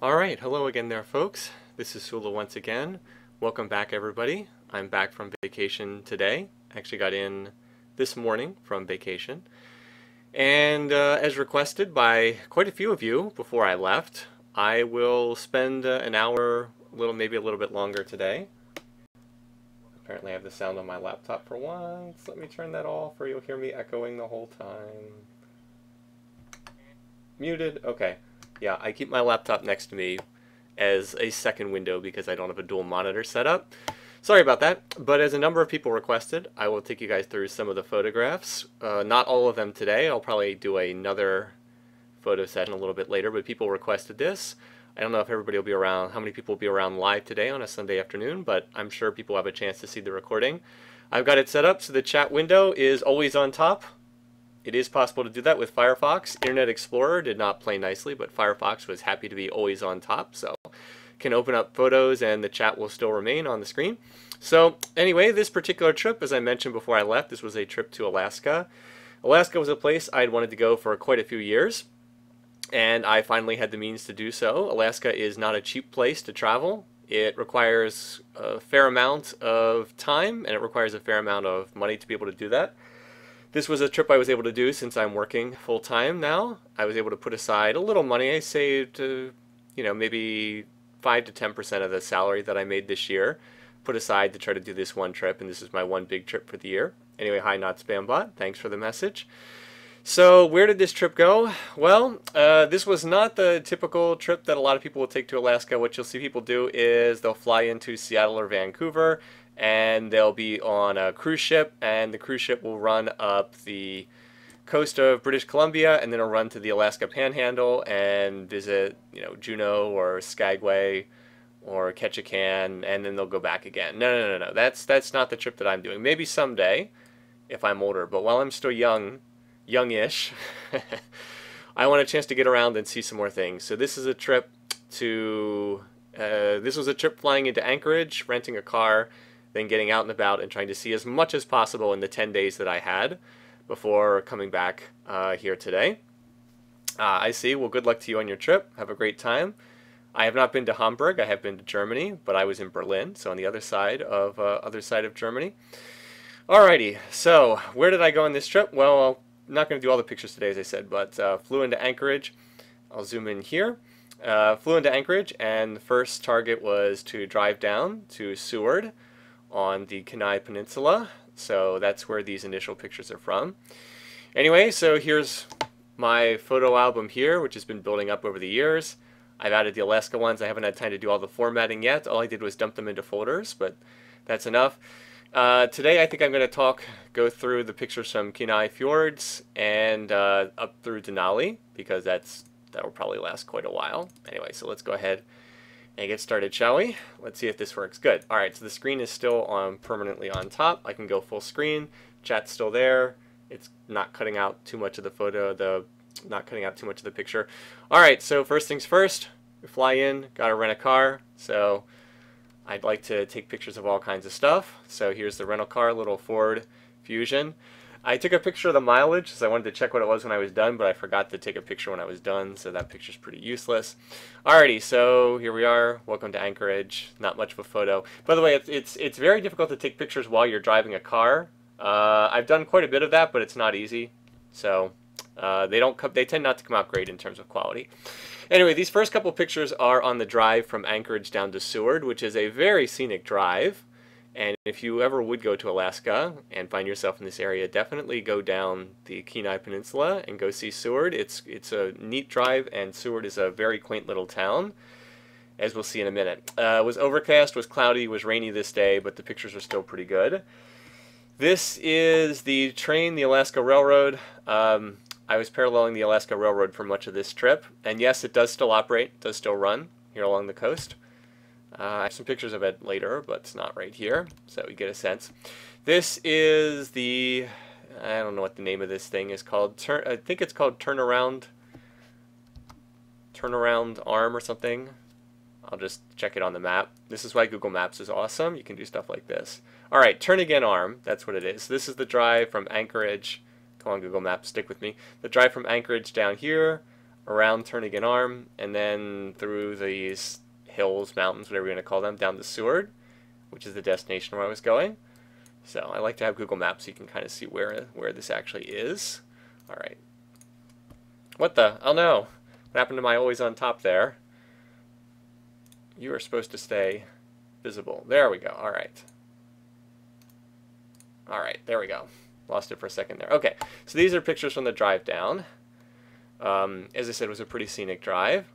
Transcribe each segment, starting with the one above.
Alright, hello again there folks. This is Sullla once again. Welcome back everybody. I'm back from vacation today. I actually got in this morning from vacation. And as requested by quite a few of you before I left, I will spend an hour, maybe a little bit longer today. Apparently I have the sound on my laptop for once. Let me turn that off or you'll hear me echoing the whole time. Muted? Okay. Yeah, I keep my laptop next to me as a second window because I don't have a dual monitor set up. Sorry about that, but as a number of people requested, I will take you guys through some of the photographs. Not all of them today. I'll probably do another photo session a little bit later, but people requested this. I don't know if everybody will be around, how many people will be around live today on a Sunday afternoon, but I'm sure people have a chance to see the recording. I've got it set up so the chat window is always on top. It is possible to do that with Firefox. Internet Explorer did not play nicely, but Firefox was happy to be always on top, so can open up photos and the chat will still remain on the screen. So anyway, this particular trip, as I mentioned before I left, this was a trip to Alaska. Alaska was a place I'd wanted to go for quite a few years, and I finally had the means to do so. Alaska is not a cheap place to travel. It requires a fair amount of time, and it requires a fair amount of money to be able to do that. This was a trip I was able to do since I'm working full-time now. I was able to put aside a little money. I saved, maybe 5 to 10% of the salary that I made this year, put aside to try to do this one trip, and this is my one big trip for the year. Anyway, hi, not Spambot. Thanks for the message. So where did this trip go? Well, this was not the typical trip that a lot of people will take to Alaska. What you'll see people do is they'll fly into Seattle or Vancouver, and they'll be on a cruise ship, and the cruise ship will run up the coast of British Columbia, and then it'll run to the Alaska Panhandle and visit, Juneau or Skagway or Ketchikan, and then they'll go back again. No. That's not the trip that I'm doing. Maybe someday, if I'm older, but while I'm still youngish, I want a chance to get around and see some more things. So this is a trip to, this was a trip flying into Anchorage, renting a car, then getting out and about and trying to see as much as possible in the 10 days that I had before coming back here today. I see. Well, good luck to you on your trip. Have a great time. I have not been to Hamburg. I have been to Germany, but I was in Berlin, so on the other side of Germany. Alrighty. So where did I go on this trip? Well, I'm not going to do all the pictures today, as I said, but flew into Anchorage. I'll zoom in here. Flew into Anchorage, and the first target was to drive down to Seward on the Kenai Peninsula. So that's where these initial pictures are from. Anyway, so here's my photo album here, which has been building up over the years. I've added the Alaska ones. I haven't had time to do all the formatting yet. All I did was dump them into folders, but that's enough. Today I think I'm going to go through the pictures from Kenai Fjords and up through Denali, because that will probably last quite a while. Anyway, so let's go ahead and get started, shall we? Let's see if this works. Good. All right, so the screen is still permanently on top. I can go full screen. Chat's still there. It's not cutting out too much of the not cutting out too much of the picture. All right, so first things first, we fly in, gotta rent a car. So I'd like to take pictures of all kinds of stuff. So here's the rental car, little Ford Fusion. I took a picture of the mileage, so I wanted to check what it was when I was done, but I forgot to take a picture when I was done, so that picture's pretty useless. Alrighty, so here we are. Welcome to Anchorage. Not much of a photo. By the way, it's very difficult to take pictures while you're driving a car. I've done quite a bit of that, but it's not easy. So they tend not to come out great in terms of quality. Anyway, these first couple pictures are on the drive from Anchorage down to Seward, which is a very scenic drive. And if you ever would go to Alaska and find yourself in this area, definitely go down the Kenai Peninsula and go see Seward. It's a neat drive, and Seward is a very quaint little town, as we'll see in a minute. It was overcast, was cloudy, was rainy this day, but the pictures are still pretty good. This is the train, the Alaska Railroad. I was paralleling the Alaska Railroad for much of this trip, and yes, it does still operate, it does still run here along the coast. I have some pictures of it later, but it's not right here, so you get a sense. This is the, I don't know what the name of this thing is called. I think it's called turnaround arm or something. I'll just check it on the map. This is why Google Maps is awesome. You can do stuff like this. All right, turn again arm. That's what it is. This is the drive from Anchorage. Come on, Google Maps, stick with me. The drive from Anchorage down here around Turnagain Arm, and then through these hills, mountains, whatever you want to call them, down to Seward, which is the destination where I was going. So I like to have Google Maps so you can kind of see where this actually is. All right. What the? Oh no. What happened to my always on top there? You are supposed to stay visible. There we go. All right. All right. There we go. Lost it for a second there. Okay. So these are pictures from the drive down. As I said, it was a pretty scenic drive.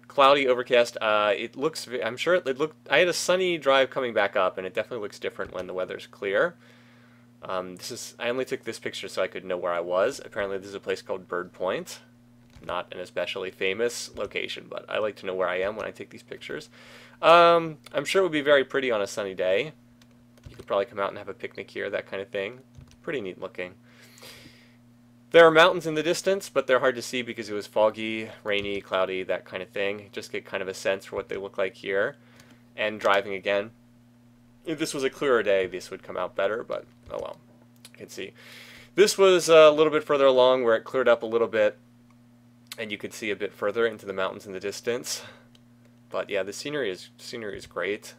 Cloudy, overcast. It looks. I'm sure it looked. I had a sunny drive coming back up, and it definitely looks different when the weather's clear. I only took this picture so I could know where I was. Apparently, this is a place called Bird Point. Not an especially famous location, but I like to know where I am when I take these pictures. I'm sure it would be very pretty on a sunny day. You could probably come out and have a picnic here, that kind of thing. Pretty neat looking. There are mountains in the distance, but they're hard to see because it was foggy, rainy, cloudy, that kind of thing. Just get kind of a sense for what they look like here. And driving again. If this was a clearer day, this would come out better, but oh well. You can see. This was a little bit further along where it cleared up a little bit, and you could see a bit further into the mountains in the distance. But yeah, the scenery is great.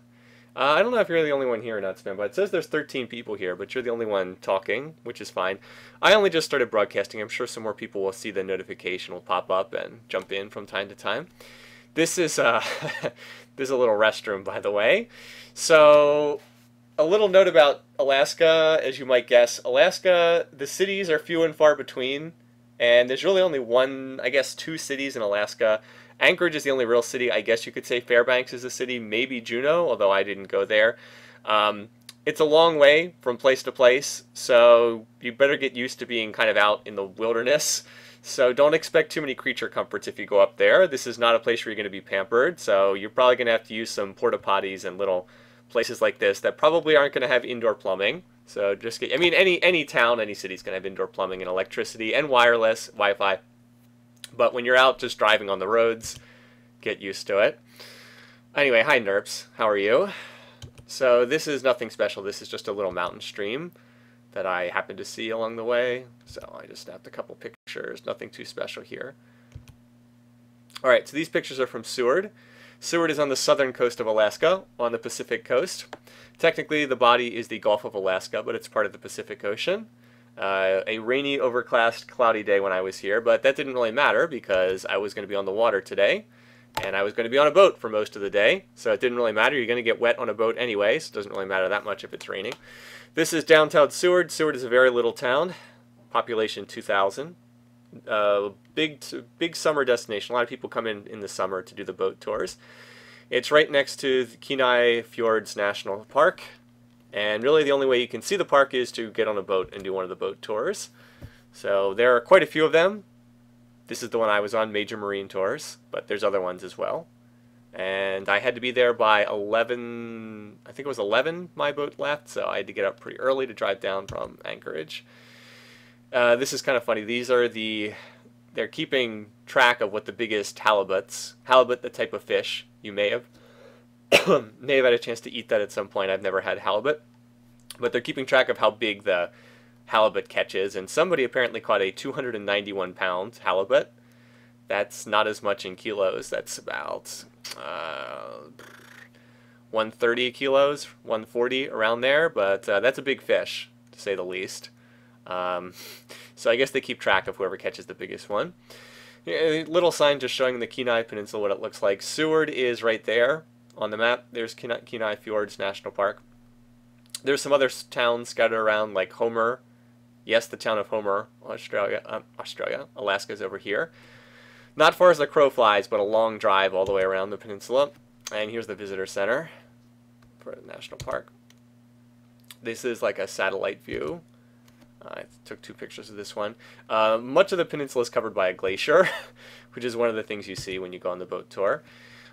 I don't know if you're the only one here or not, Sven, but it says there's 13 people here, but you're the only one talking, which is fine. I only just started broadcasting. I'm sure some more people will see the notification will pop up and jump in from time to time. This is there's a little restroom, by the way. So a little note about Alaska, as you might guess. Alaska, the cities are few and far between, and there's really only one, I guess, 2 cities in Alaska. Anchorage is the only real city. I guess you could say Fairbanks is a city, maybe Juneau, although I didn't go there. It's a long way from place to place, so you better get used to being kind of out in the wilderness. So don't expect too many creature comforts if you go up there. This is not a place where you're going to be pampered, so you're probably going to have to use some porta potties and little places like this that probably aren't going to have indoor plumbing. So just get, I mean, any town, any city is going to have indoor plumbing and electricity and wireless Wi-Fi. But when you're out just driving on the roads, get used to it. Anyway, hi Nerps, how are you? So this is nothing special. This is just a little mountain stream that I happened to see along the way. So I just snapped a couple pictures. Nothing too special here. All right, so these pictures are from Seward. Seward is on the southern coast of Alaska, on the Pacific coast. Technically, the body is the Gulf of Alaska, but it's part of the Pacific Ocean. A rainy, overcast, cloudy day when I was here, but that didn't really matter because I was going to be on the water today, and I was going to be on a boat for most of the day, so it didn't really matter. You're going to get wet on a boat anyway, so it doesn't really matter that much if it's raining. This is downtown Seward. Seward is a very little town, population 2,000. Big summer destination. A lot of people come in the summer to do the boat tours. It's right next to the Kenai Fjords National Park. And really the only way you can see the park is to get on a boat and do one of the boat tours. So there are quite a few of them. This is the one I was on, Major Marine Tours, but there's other ones as well. And I had to be there by 11, I think it was 11 my boat left, so I had to get up pretty early to drive down from Anchorage. This is kind of funny. These are they're keeping track of what the biggest halibut, the type of fish you may have had a chance to eat that at some point. I've never had halibut, but they're keeping track of how big the halibut catch is, and somebody apparently caught a 291-pound halibut. That's not as much in kilos. That's about 130 kilos, 140 around there, but that's a big fish, to say the least. So I guess they keep track of whoever catches the biggest one. A little sign just showing the Kenai Peninsula what it looks like. Seward is right there on the map. There's Kenai Fjords National Park. There's some other towns scattered around, like Homer. Yes, the town of Homer, Australia. Alaska's over here. Not far as the crow flies, but a long drive all the way around the peninsula. And here's the visitor center for the national park. This is like a satellite view. I took 2 pictures of this one. Much of the peninsula is covered by a glacier, which is one of the things you see when you go on the boat tour.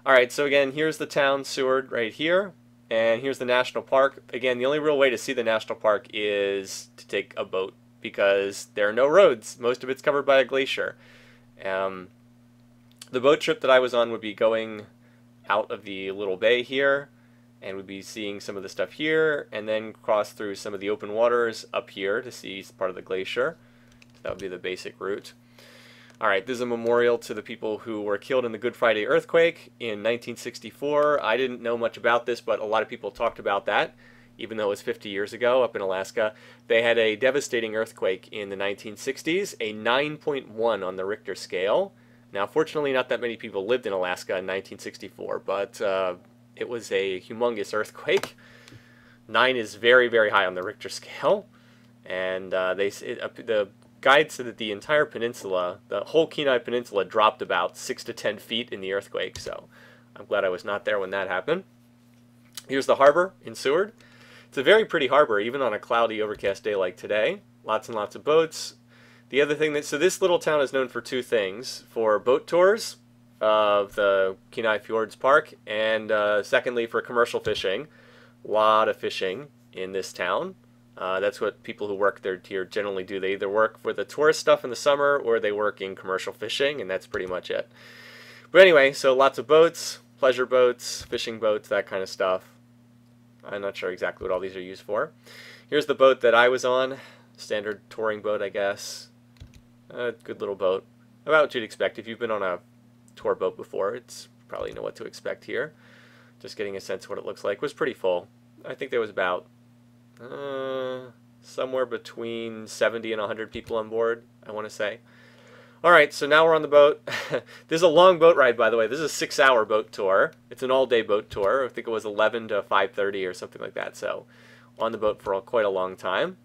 Alright, so again, here's the town, Seward, right here. And here's the national park. Again, the only real way to see the national park is to take a boat, because there are no roads. Most of it's covered by a glacier. The boat trip that I was on would be going out of the little bay here, and we'd be seeing some of the stuff here, and then cross through some of the open waters up here to see part of the glacier. So that would be the basic route. All right, this is a memorial to the people who were killed in the Good Friday earthquake in 1964. I didn't know much about this, but a lot of people talked about that, even though it was 50 years ago up in Alaska. They had a devastating earthquake in the 1960s, a 9.1 on the Richter scale. Now, fortunately, not that many people lived in Alaska in 1964, but it was a humongous earthquake. 9 is very, very high on the Richter scale, and the guide said that the entire peninsula, the whole Kenai Peninsula, dropped about 6 to 10 feet in the earthquake, so I'm glad I was not there when that happened. Here's the harbor in Seward. It's a very pretty harbor, even on a cloudy, overcast day like today. Lots and lots of boats. The other thing so this little town is known for two things: for boat tours of the Kenai Fjords Park, and secondly for commercial fishing. A lot of fishing in this town. That's what people who work there here generally do. They either work for the tourist stuff in the summer, or they work in commercial fishing, and that's pretty much it. But anyway, so lots of boats, pleasure boats, fishing boats, that kind of stuff. I'm not sure exactly what all these are used for. Here's the boat that I was on. Standard touring boat, I guess. Good little boat. About what you'd expect. If you've been on a tour boat before, it's probably know what to expect here. Just getting a sense of what it looks like. It was pretty full. I think there was about somewhere between 70 and 100 people on board, I want to say. Alright, so now we're on the boat. This is a long boat ride, by the way. This is a 6-hour boat tour. It's an all-day boat tour. I think it was 11 to 5:30 or something like that. So on the boat for quite a long time.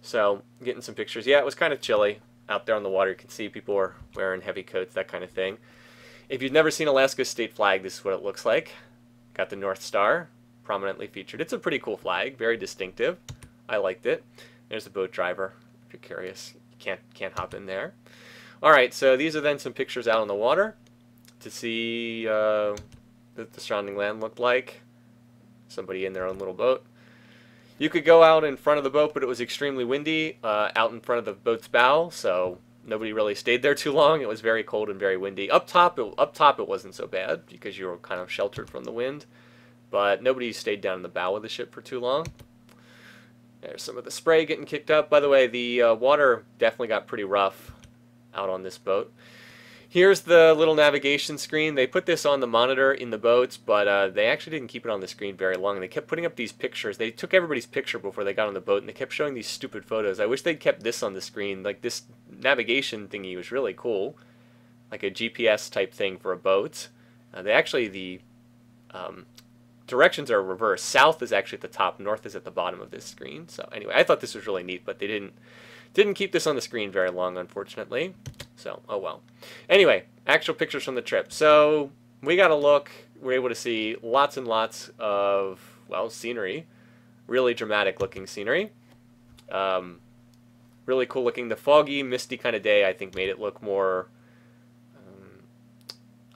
So getting some pictures. Yeah, it was kind of chilly out there on the water. You can see people were wearing heavy coats, that kind of thing. If you've never seen Alaska's state flag, this is what it looks like. Got the North Star prominently featured. It's a pretty cool flag, very distinctive. I liked it. There's the boat driver. If you're curious, you can't hop in there. All right, so these are then some pictures out on the water to see what the surrounding land looked like. Somebody in their own little boat. You could go out in front of the boat, but it was extremely windy out in front of the boat's bow, so nobody really stayed there too long. It was very cold and very windy. Up top it wasn't so bad because you were kind of sheltered from the wind, but nobody stayed down in the bow of the ship for too long. There's some of the spray getting kicked up. By the way, the water definitely got pretty rough out on this boat. Here's the little navigation screen. They put this on the monitor in the boats, but they actually didn't keep it on the screen very long. They kept putting up these pictures. They took everybody's picture before they got on the boat, and they kept showing these stupid photos. I wish they'd kept this on the screen. Like, this navigation thingy was really cool. Like a GPS type thing for a boat. The directions are reversed. South is actually at the top, north is at the bottom of this screen. So anyway, I thought this was really neat, but they didn't keep this on the screen very long, unfortunately. So, oh well. Anyway, actual pictures from the trip. So, we got a look. We're able to see lots and lots of, well, scenery. Really dramatic looking scenery. Really cool looking. The foggy, misty kind of day, I think, made it look more,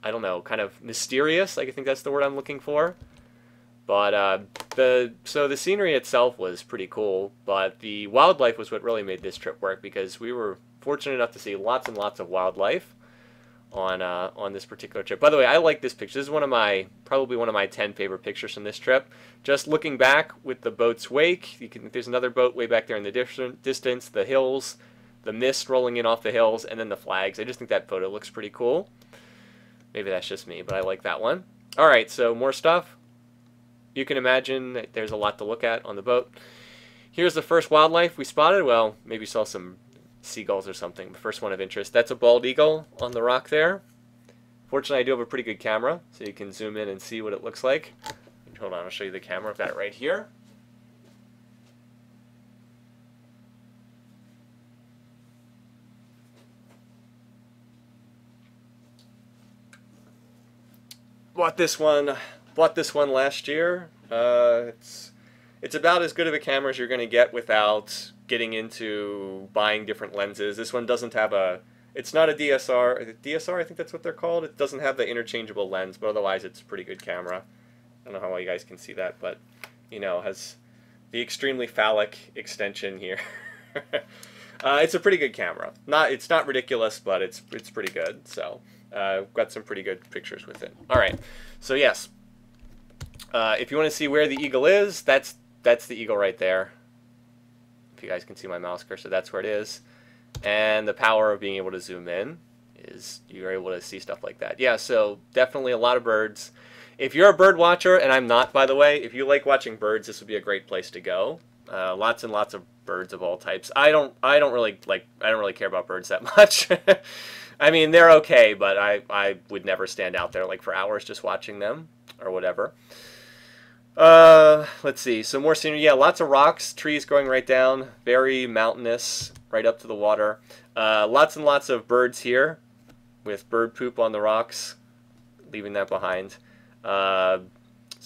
I don't know, kind of mysterious. I think that's the word I'm looking for. But so the scenery itself was pretty cool, but the wildlife was what really made this trip work, because we were fortunate enough to see lots and lots of wildlife on this particular trip. By the way, I like this picture. This is probably one of my 10 favorite pictures from this trip. Just looking back with the boat's wake, there's another boat way back there in the distance, the hills, the mist rolling in off the hills, and then the flags. I just think that photo looks pretty cool. Maybe that's just me, but I like that one. All right, so more stuff. You can imagine that there's a lot to look at on the boat. Here's the first wildlife we spotted. Well, maybe saw some seagulls or something. The first one of interest. That's a bald eagle on the rock there. Fortunately, I do have a pretty good camera, so you can zoom in and see what it looks like. Hold on, I'll show you the camera. I've got it right here. Bought this one last year. It's about as good of a camera as you're going to get without getting into buying different lenses. This one doesn't have it's not a DSR. DSR, I think that's what they're called. It doesn't have the interchangeable lens, but otherwise it's a pretty good camera. I don't know how well you guys can see that, but, you know, has the extremely phallic extension here. It's a pretty good camera. It's not ridiculous, but it's pretty good. So, got some pretty good pictures with it. All right. So yes, if you want to see where the eagle is, that's the eagle right there. If you guys can see my mouse cursor, that's where it is. And the power of being able to zoom in is you're able to see stuff like that. Yeah, so definitely a lot of birds. If you're a bird watcher, and I'm not, by the way, if you like watching birds, this would be a great place to go. Lots and lots of birds of all types. I don't really care about birds that much. I mean, they're okay, but I would never stand out there like for hours just watching them or whatever. Let's see, some more scenery. Yeah, lots of rocks, trees going right down, very mountainous, right up to the water. Lots and lots of birds here with bird poop on the rocks, leaving that behind. So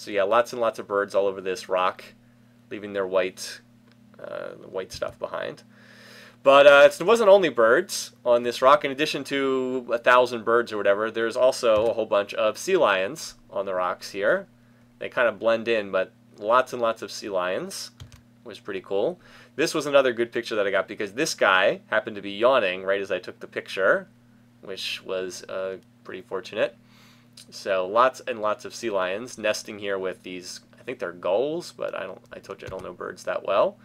yeah, lots and lots of birds all over this rock, leaving their white stuff behind. But it wasn't only birds on this rock. In addition to 1,000 birds or whatever, there's also a whole bunch of sea lions on the rocks here. They kind of blend in, but lots and lots of sea lions. It was pretty cool. This was another good picture that I got because this guy happened to be yawning right as I took the picture, which was pretty fortunate. So lots and lots of sea lions nesting here with these, I think they're gulls, but I told you I don't know birds that well.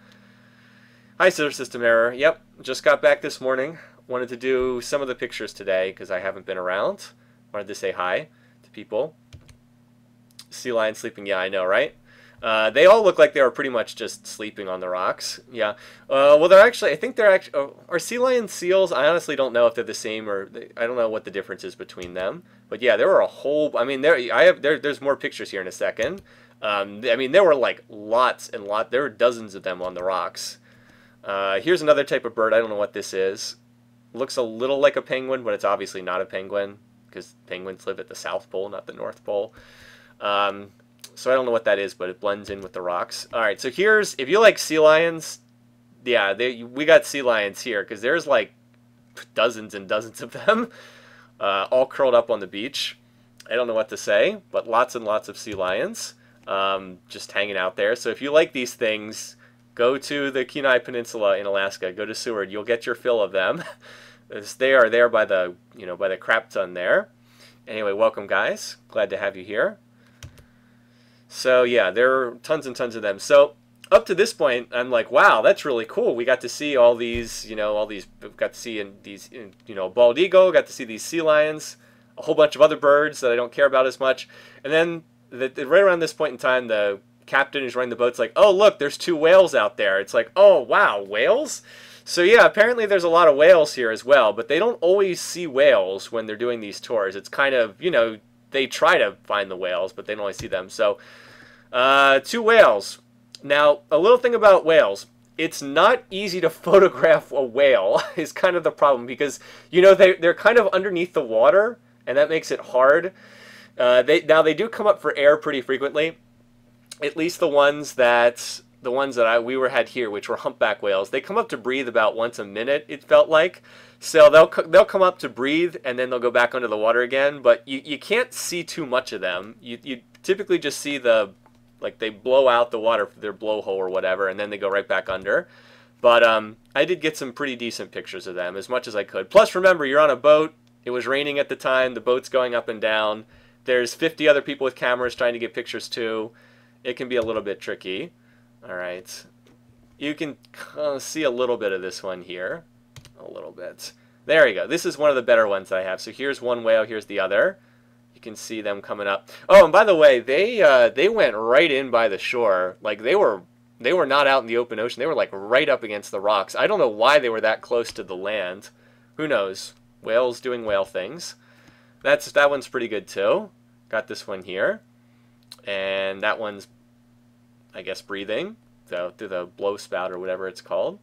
Hi, solar system error. Yep, just got back this morning. Wanted to do some of the pictures today because I haven't been around. Wanted to say hi to people. Sea lion sleeping, yeah, I know, right? They all look like they were pretty much just sleeping on the rocks. Yeah. Well, they're actually, I think they're actually, are sea lions seals? I honestly don't know if they're the same or I don't know what the difference is between them. But yeah, there were a whole, I mean, there's more pictures here in a second. I mean, there were like lots and lots, there were dozens of them on the rocks. Here's another type of bird. I don't know what this is. Looks a little like a penguin, but it's obviously not a penguin because penguins live at the South Pole, not the North Pole. So I don't know what that is, but it blends in with the rocks. All right, so here's, if you like sea lions, yeah, we got sea lions here because there's like dozens and dozens of them all curled up on the beach. I don't know what to say, but lots and lots of sea lions just hanging out there. So if you like these things, go to the Kenai Peninsula in Alaska. Go to Seward. You'll get your fill of them. They are there by the, by the crap ton there. Anyway, welcome guys. Glad to have you here. So yeah, there are tons and tons of them. So up to this point, I'm like, wow, that's really cool. We got to see all these, we got to see these, bald eagle, got to see these sea lions, a whole bunch of other birds that I don't care about as much. And then right around this point in time, the captain who's running the boat's like, oh, look, there's 2 whales out there. It's like, oh, wow, whales? So yeah, apparently there's a lot of whales here as well, but they don't always see whales when they're doing these tours. It's kind of, they try to find the whales, but they don't always see them. So 2 whales. Now, a little thing about whales. It's not easy to photograph a whale is kind of the problem because, they're kind of underneath the water, and that makes it hard. They do come up for air pretty frequently. At least the ones that we had here, which were humpback whales, they come up to breathe about once a minute, it felt like. So they'll come up to breathe, and then they'll go back under the water again. But you can't see too much of them. You typically just see they blow out the water for their blowhole or whatever, and then they go right back under. But I did get some pretty decent pictures of them, as much as I could. Plus, remember, you're on a boat. It was raining at the time. The boat's going up and down. There's 50 other people with cameras trying to get pictures too. It can be a little bit tricky. All right. You can see a little bit of this one here. A little bit. There you go. This is one of the better ones that I have. So here's one whale. Here's the other. You can see them coming up. Oh, and by the way, they went right in by the shore. Like they were not out in the open ocean. They were like right up against the rocks. I don't know why they were that close to the land. Who knows? Whales doing whale things. That one's pretty good too. Got this one here. And that one's, I guess, breathing through the blow spout or whatever it's called.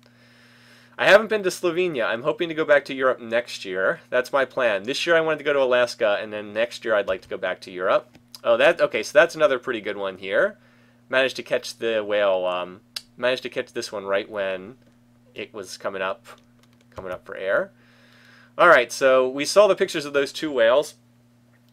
I haven't been to Slovenia. I'm hoping to go back to Europe next year. That's my plan. This year I wanted to go to Alaska, and then next year I'd like to go back to Europe. Oh, okay, so that's another pretty good one here. Managed to catch the whale, managed to catch this one right when it was coming up for air. All right, so we saw the pictures of those 2 whales,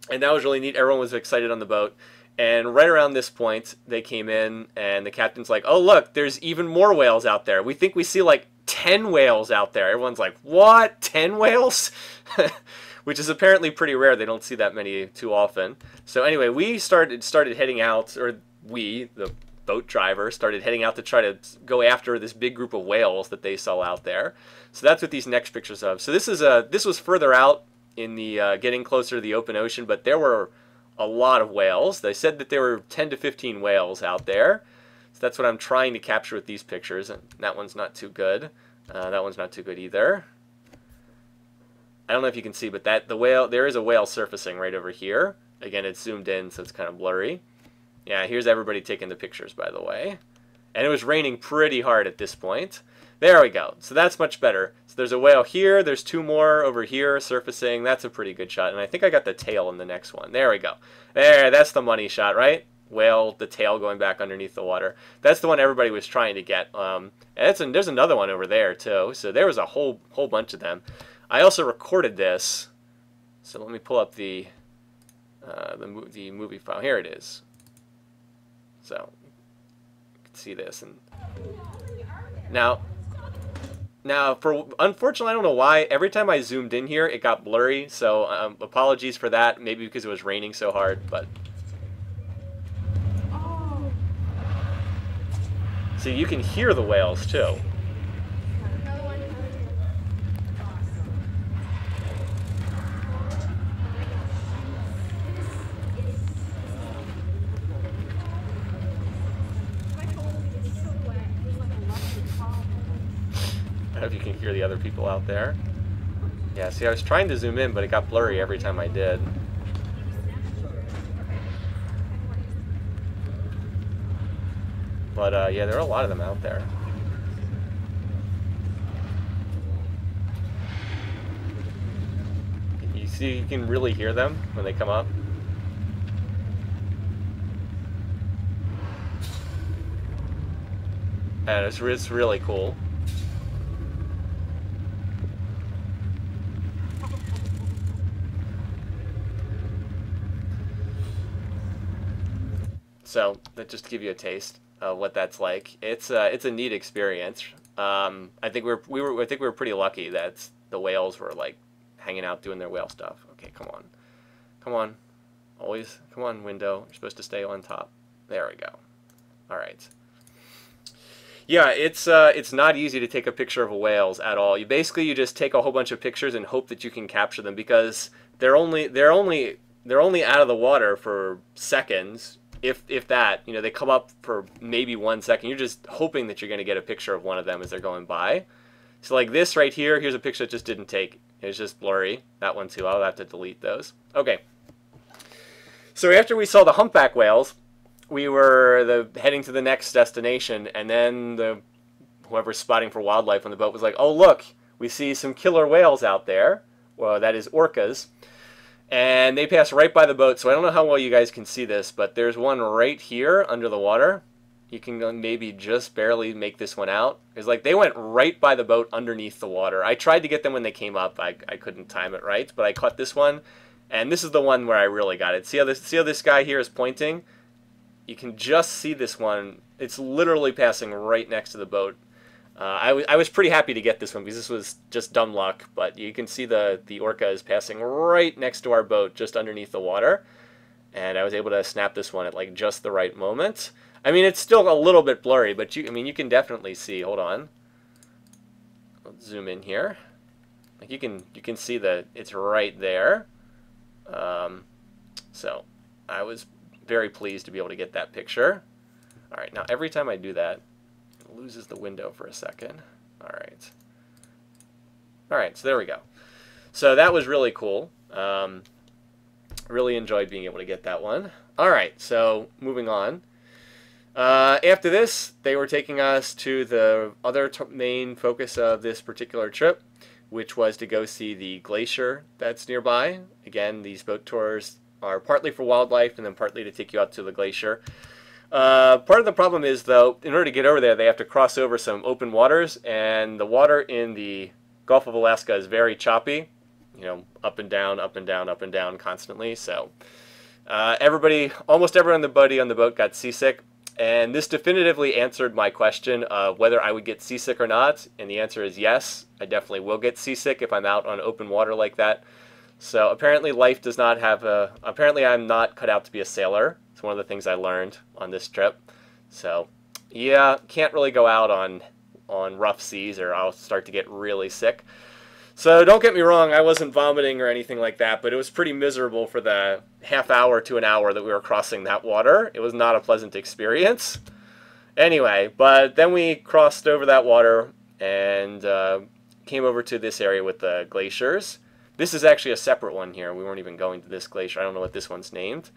and that was really neat. Everyone was excited on the boat. And right around this point, they came in, and the captain's like, oh, look, there's even more whales out there. We think we see like 10 whales out there. Everyone's like, what? 10 whales? Which is apparently pretty rare. They don't see that many too often. So anyway, we started heading out, or we, the boat driver, started heading out to try to go after this big group of whales that they saw out there. So that's what these next pictures of. So this was further out in the getting closer to the open ocean, but there were a lot of whales. They said that there were 10 to 15 whales out there. So that's what I'm trying to capture with these pictures. And that one's not too good. That one's not too good either. I don't know if you can see, but there is a whale surfacing right over here. Again, it's zoomed in, so it's kind of blurry. Yeah, here's everybody taking the pictures, by the way. And it was raining pretty hard at this point. There we go. So that's much better. So there's a whale here. There's two more over here surfacing. That's a pretty good shot. And I think I got the tail in the next one. There we go. There, that's the money shot, right? Whale, the tail going back underneath the water. That's the one everybody was trying to get. And there's another one over there, too. So there was a whole bunch of them. I also recorded this. So let me pull up the movie file. Here it is. So you can see this. And now, unfortunately, I don't know why, every time I zoomed in here, it got blurry, so apologies for that, maybe because it was raining so hard, but... See, you can hear the whales, too. I don't know if you can hear the other people out there. Yeah, see, I was trying to zoom in, but it got blurry every time I did. But, yeah, there are a lot of them out there. You see, you can really hear them when they come up. And it's really cool. So that just to give you a taste of what that's like. It's a neat experience. I think we were pretty lucky that the whales were like hanging out doing their whale stuff. Okay, come on, always come on, window. You're supposed to stay on top. There we go. All right. Yeah, it's not easy to take a picture of whales at all. You just take a whole bunch of pictures and hope that you can capture them, because they're only out of the water for seconds. If that, you know, they come up for maybe 1 second. You're just hoping that you're going to get a picture of one of them as they're going by. So like this right here, here's a picture that just didn't take. It's just blurry. That one too. I'll have to delete those. Okay. So after we saw the humpback whales, we were heading to the next destination, and then whoever's spotting for wildlife on the boat was like, oh look, we see some killer whales out there. Well, that is orcas. And they pass right by the boat, so I don't know how well you guys can see this, but there's one right here under the water. You can maybe just barely make this one out. It's like they went right by the boat underneath the water. I tried to get them when they came up. I couldn't time it right, but I caught this one, and this is the one where I really got it. See how this guy here is pointing? You can just see this one. It's literally passing right next to the boat. I was pretty happy to get this one because this was just dumb luck, but you can see the orca is passing right next to our boat, just underneath the water, and I was able to snap this one at like just the right moment. I mean, it's still a little bit blurry, but you can definitely see. Hold on, let's zoom in here. Like you can see that it's right there. So I was very pleased to be able to get that picture. All right, now every time I do that, loses the window for a second. All right, so there we go. So that was really cool. Really enjoyed being able to get that one. All right, so moving on. After this, they were taking us to the other main focus of this particular trip, which was to go see the glacier that's nearby. Again, these boat tours are partly for wildlife and then partly to take you out to the glacier. Part of the problem is, though, in order to get over there, they have to cross over some open waters, and the water in the Gulf of Alaska is very choppy, you know, up and down, up and down, up and down constantly. So almost everyone on the boat got seasick, and this definitively answered my question of whether I would get seasick or not, and the answer is yes. I definitely will get seasick if I'm out on open water like that. So apparently life does not have apparently I'm not cut out to be a sailor. It's one of the things I learned on this trip. So yeah, can't really go out on rough seas or I'll start to get really sick. So don't get me wrong, I wasn't vomiting or anything like that, but it was pretty miserable for the half hour to an hour that we were crossing that water. It was not a pleasant experience. Anyway, but then we crossed over that water and came over to this area with the glaciers. This is actually a separate one here. We weren't even going to this glacier. I don't know what this one's named.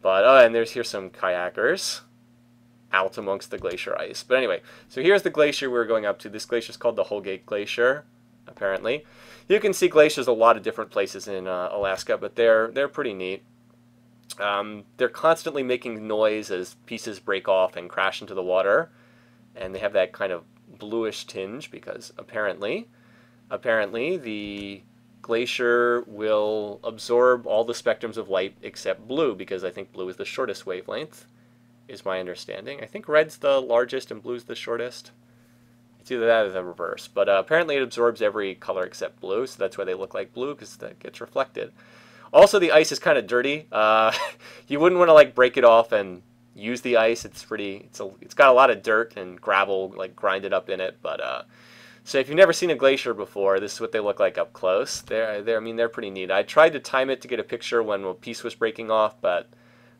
But, and here's some kayakers out amongst the glacier ice. But anyway, so here's the glacier we were going up to. This glacier is called the Holgate Glacier, apparently. You can see glaciers a lot of different places in Alaska, but they're pretty neat. They're constantly making noise as pieces break off and crash into the water. And they have that kind of bluish tinge because apparently the glacier will absorb all the spectrums of light except blue, because I think blue is the shortest wavelength, is my understanding. I think red's the largest and blue's the shortest. It's either that or the reverse. But apparently it absorbs every color except blue, so that's why they look like blue, because that gets reflected. Also, the ice is kind of dirty. You wouldn't want to like break it off and use the ice. It's got a lot of dirt and gravel like grinded up in it, but so if you've never seen a glacier before, this is what they look like up close. I mean, they're pretty neat. I tried to time it to get a picture when a piece was breaking off, but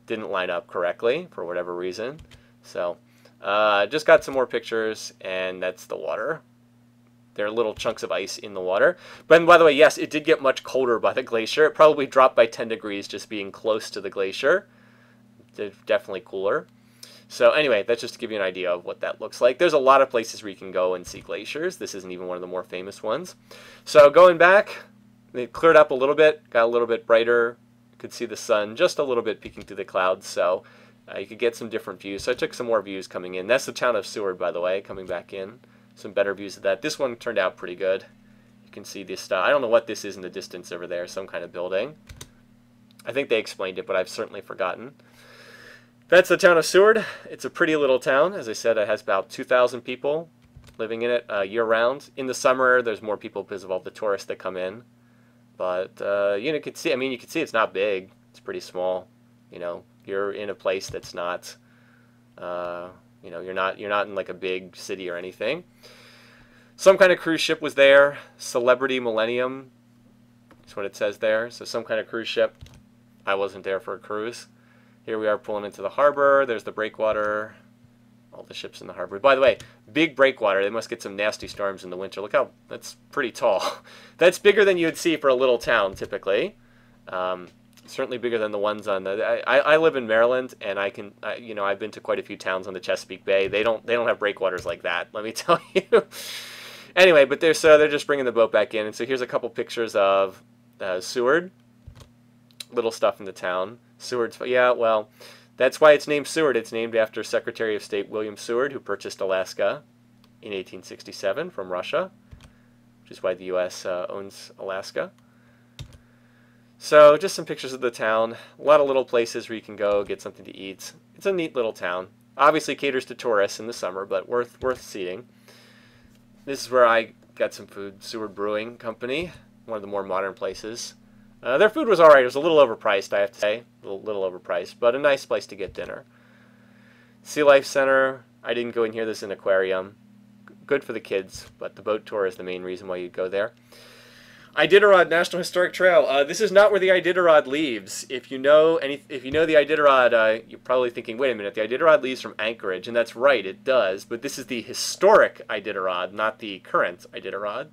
didn't line up correctly for whatever reason. So just got some more pictures, and that's the water. There are little chunks of ice in the water. But by the way, yes, it did get much colder by the glacier. It probably dropped by 10 degrees just being close to the glacier. It's definitely cooler. So anyway, that's just to give you an idea of what that looks like. There's a lot of places where you can go and see glaciers. This isn't even one of the more famous ones. So going back, it cleared up a little bit, got a little bit brighter. You could see the sun just a little bit peeking through the clouds, so you could get some different views. So I took some more views coming in. That's the town of Seward, by the way, coming back in. Some better views of that. This one turned out pretty good. You can see this stuff. I don't know what this is in the distance over there, some kind of building. I think they explained it, but I've certainly forgotten. That's the town of Seward. It's a pretty little town. As I said, it has about 2,000 people living in it year-round. In the summer, there's more people because of all the tourists that come in. But you can see. I mean, you can see it's not big. It's pretty small. You know, you're in a place that's not. You know, you're not in like a big city or anything. Some kind of cruise ship was there. Celebrity Millennium. That's what it says there. So some kind of cruise ship. I wasn't there for a cruise. Here we are pulling into the harbor. There's the breakwater. All the ships in the harbor. By the way, big breakwater. They must get some nasty storms in the winter. Look how that's pretty tall. That's bigger than you'd see for a little town typically. Certainly bigger than the ones on the. I live in Maryland, and you know, I've been to quite a few towns on the Chesapeake Bay. They don't have breakwaters like that. Let me tell you. Anyway, but they're just bringing the boat back in, and so here's a couple pictures of Seward. Little stuff in the town. Seward's, yeah, well, that's why it's named Seward. It's named after Secretary of State William Seward, who purchased Alaska in 1867 from Russia, which is why the U.S. Owns Alaska. So just some pictures of the town. A lot of little places where you can go get something to eat. It's a neat little town. Obviously caters to tourists in the summer, but worth seeing. This is where I got some food. Seward Brewing Company, one of the more modern places. Their food was alright. It was a little overpriced, I have to say. A little overpriced, but a nice place to get dinner. Sea Life Center. I didn't go in here. This is an aquarium. Good for the kids, but the boat tour is the main reason why you'd go there. Iditarod National Historic Trail. This is not where the Iditarod leaves. If you know the Iditarod, you're probably thinking, wait a minute, the Iditarod leaves from Anchorage, and that's right, it does. But this is the historic Iditarod, not the current Iditarod.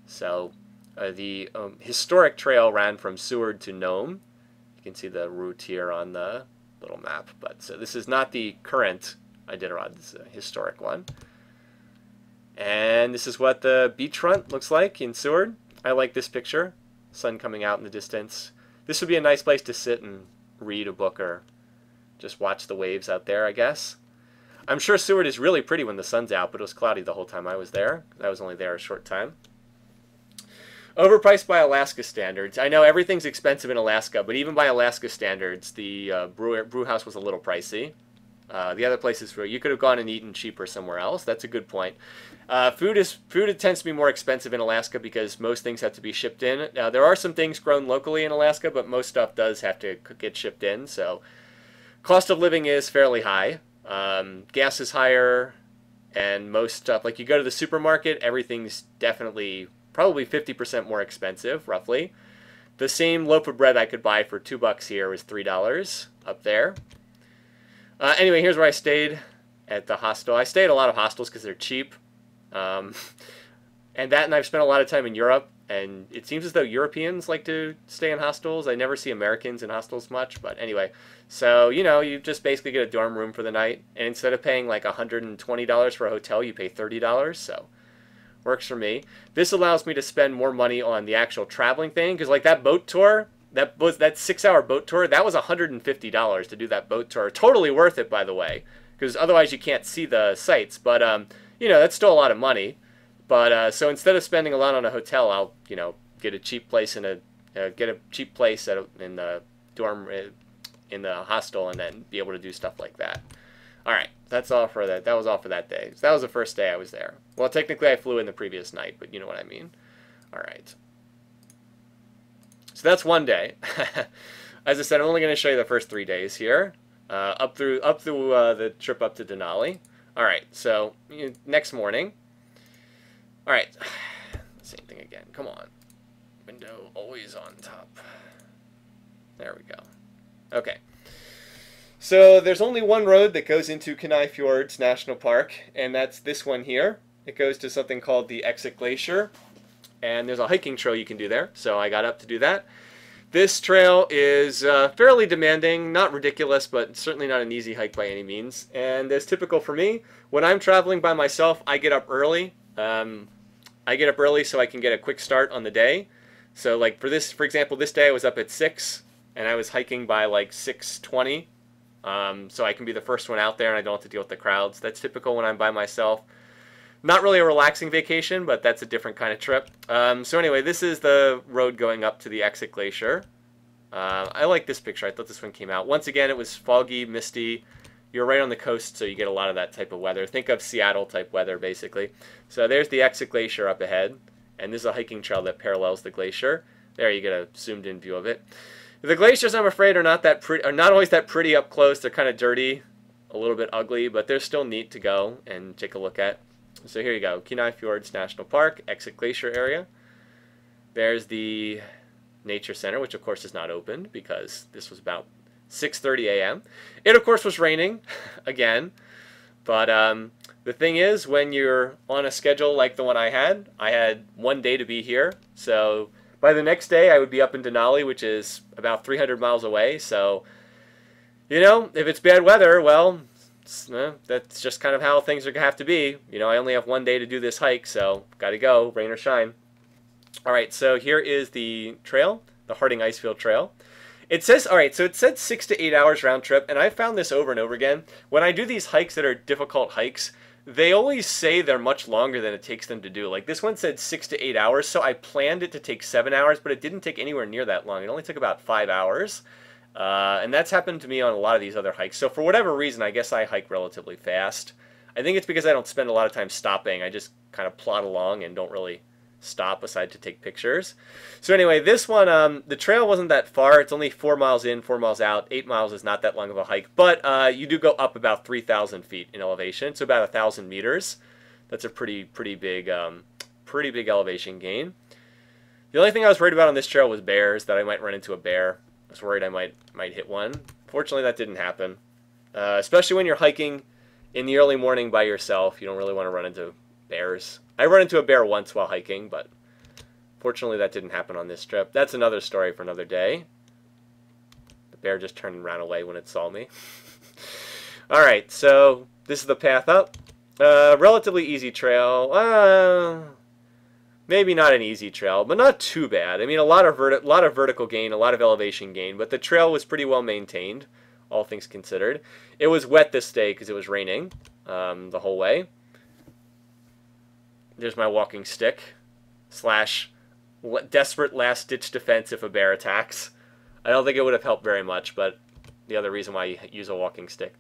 So the historic trail ran from Seward to Nome. You can see the route here on the little map. But so this is not the current Iditarod. This is a historic one. And this is what the beachfront looks like in Seward. I like this picture. Sun coming out in the distance. This would be a nice place to sit and read a book or just watch the waves out there, I guess. I'm sure Seward is really pretty when the sun's out, but it was cloudy the whole time I was there. I was only there a short time. Overpriced by Alaska standards. I know everything's expensive in Alaska, but even by Alaska standards, the brew house was a little pricey. The other places where you could have gone and eaten cheaper somewhere else. That's a good point. Food tends to be more expensive in Alaska because most things have to be shipped in. There are some things grown locally in Alaska, but most stuff does have to get shipped in. So cost of living is fairly high. Gas is higher, and most stuff, like you go to the supermarket, everything's definitely probably 50% more expensive, roughly. The same loaf of bread I could buy for $2 here was $3 up there. Anyway, here's where I stayed at the hostel. I stay at a lot of hostels because they're cheap. And I've spent a lot of time in Europe, and it seems as though Europeans like to stay in hostels. I never see Americans in hostels much, but anyway. So, you know, you just basically get a dorm room for the night, and instead of paying like $120 for a hotel, you pay $30, so works for me. This allows me to spend more money on the actual traveling thing, because like that boat tour, that 6-hour boat tour, that was $150 to do that boat tour. Totally worth it, by the way, because otherwise you can't see the sights. But you know, that's still a lot of money. But so instead of spending a lot on a hotel, I'll, you know, get a cheap place in in the dorm in the hostel, and then be able to do stuff like that. All right, that's all for that. That was all for that day. So that was the first day I was there. Well, technically I flew in the previous night, but you know what I mean. All right. So that's one day. As I said, I'm only going to show you the first 3 days here, up through the trip up to Denali. All right. So next morning. All right. Same thing again. Come on. Window always on top. There we go. Okay. So there's only one road that goes into Kenai Fjords National Park, and that's this one here. It goes to something called the Exit Glacier, and there's a hiking trail you can do there, so I got up to do that. This trail is fairly demanding, not ridiculous, but certainly not an easy hike by any means. And as typical for me, when I'm traveling by myself, I get up early. I get up early so I can get a quick start on the day. So like for example, this day I was up at 6, and I was hiking by like 6:20. So I can be the first one out there and I don't have to deal with the crowds. That's typical when I'm by myself. Not really a relaxing vacation, but that's a different kind of trip. So anyway, this is the road going up to the Exit Glacier. I like this picture. I thought this one came out. Once again, it was foggy, misty. You're right on the coast, so you get a lot of that type of weather. Think of Seattle type weather, basically. So there's the Exit Glacier up ahead, and this is a hiking trail that parallels the glacier. There, you get a zoomed-in view of it. The glaciers, I'm afraid, are not always that pretty up close. They're kind of dirty, a little bit ugly, but they're still neat to go and take a look at. So here you go, Kenai Fjords National Park, Exit Glacier area. There's the Nature Center, which of course is not open because this was about 6:30 a.m. It of course was raining again, but the thing is, when you're on a schedule like the one I had 1 day to be here, so by the next day I would be up in Denali, which is about 300 miles away. So, you know, if it's bad weather, well, that's just kind of how things are going to have to be. You know, I only have 1 day to do this hike, so got to go, rain or shine. All right, so here is the trail, the Harding Icefield Trail. It says, all right, so it said 6 to 8 hours round trip, and I found this over and over again. When I do these hikes that are difficult hikes, they always say they're much longer than it takes them to do. Like this one said 6 to 8 hours, so I planned it to take 7 hours, but it didn't take anywhere near that long. It only took about 5 hours. And that's happened to me on a lot of these other hikes. So for whatever reason, I guess I hike relatively fast. I think it's because I don't spend a lot of time stopping. I just kind of plod along and don't really stop aside to take pictures. So anyway, this one, the trail wasn't that far. It's only 4 miles in, 4 miles out. 8 miles is not that long of a hike, but you do go up about 3,000 feet in elevation, so about 1,000 meters. That's a pretty big elevation gain. The only thing I was worried about on this trail was bears, that I might run into a bear. I was worried I might hit one. Fortunately, that didn't happen. Especially when you're hiking in the early morning by yourself, you don't really want to run into bears. I run into a bear once while hiking, but fortunately that didn't happen on this trip. That's another story for another day. The bear just turned and ran away when it saw me. All right, so this is the path up. Relatively easy trail. Maybe not an easy trail, but not too bad. I mean, a lot of vertical gain, a lot of elevation gain, but the trail was pretty well maintained, all things considered. It was wet this day because it was raining the whole way. There's my walking stick / desperate last-ditch defense if a bear attacks. I don't think it would have helped very much, but the other reason why you use a walking stick.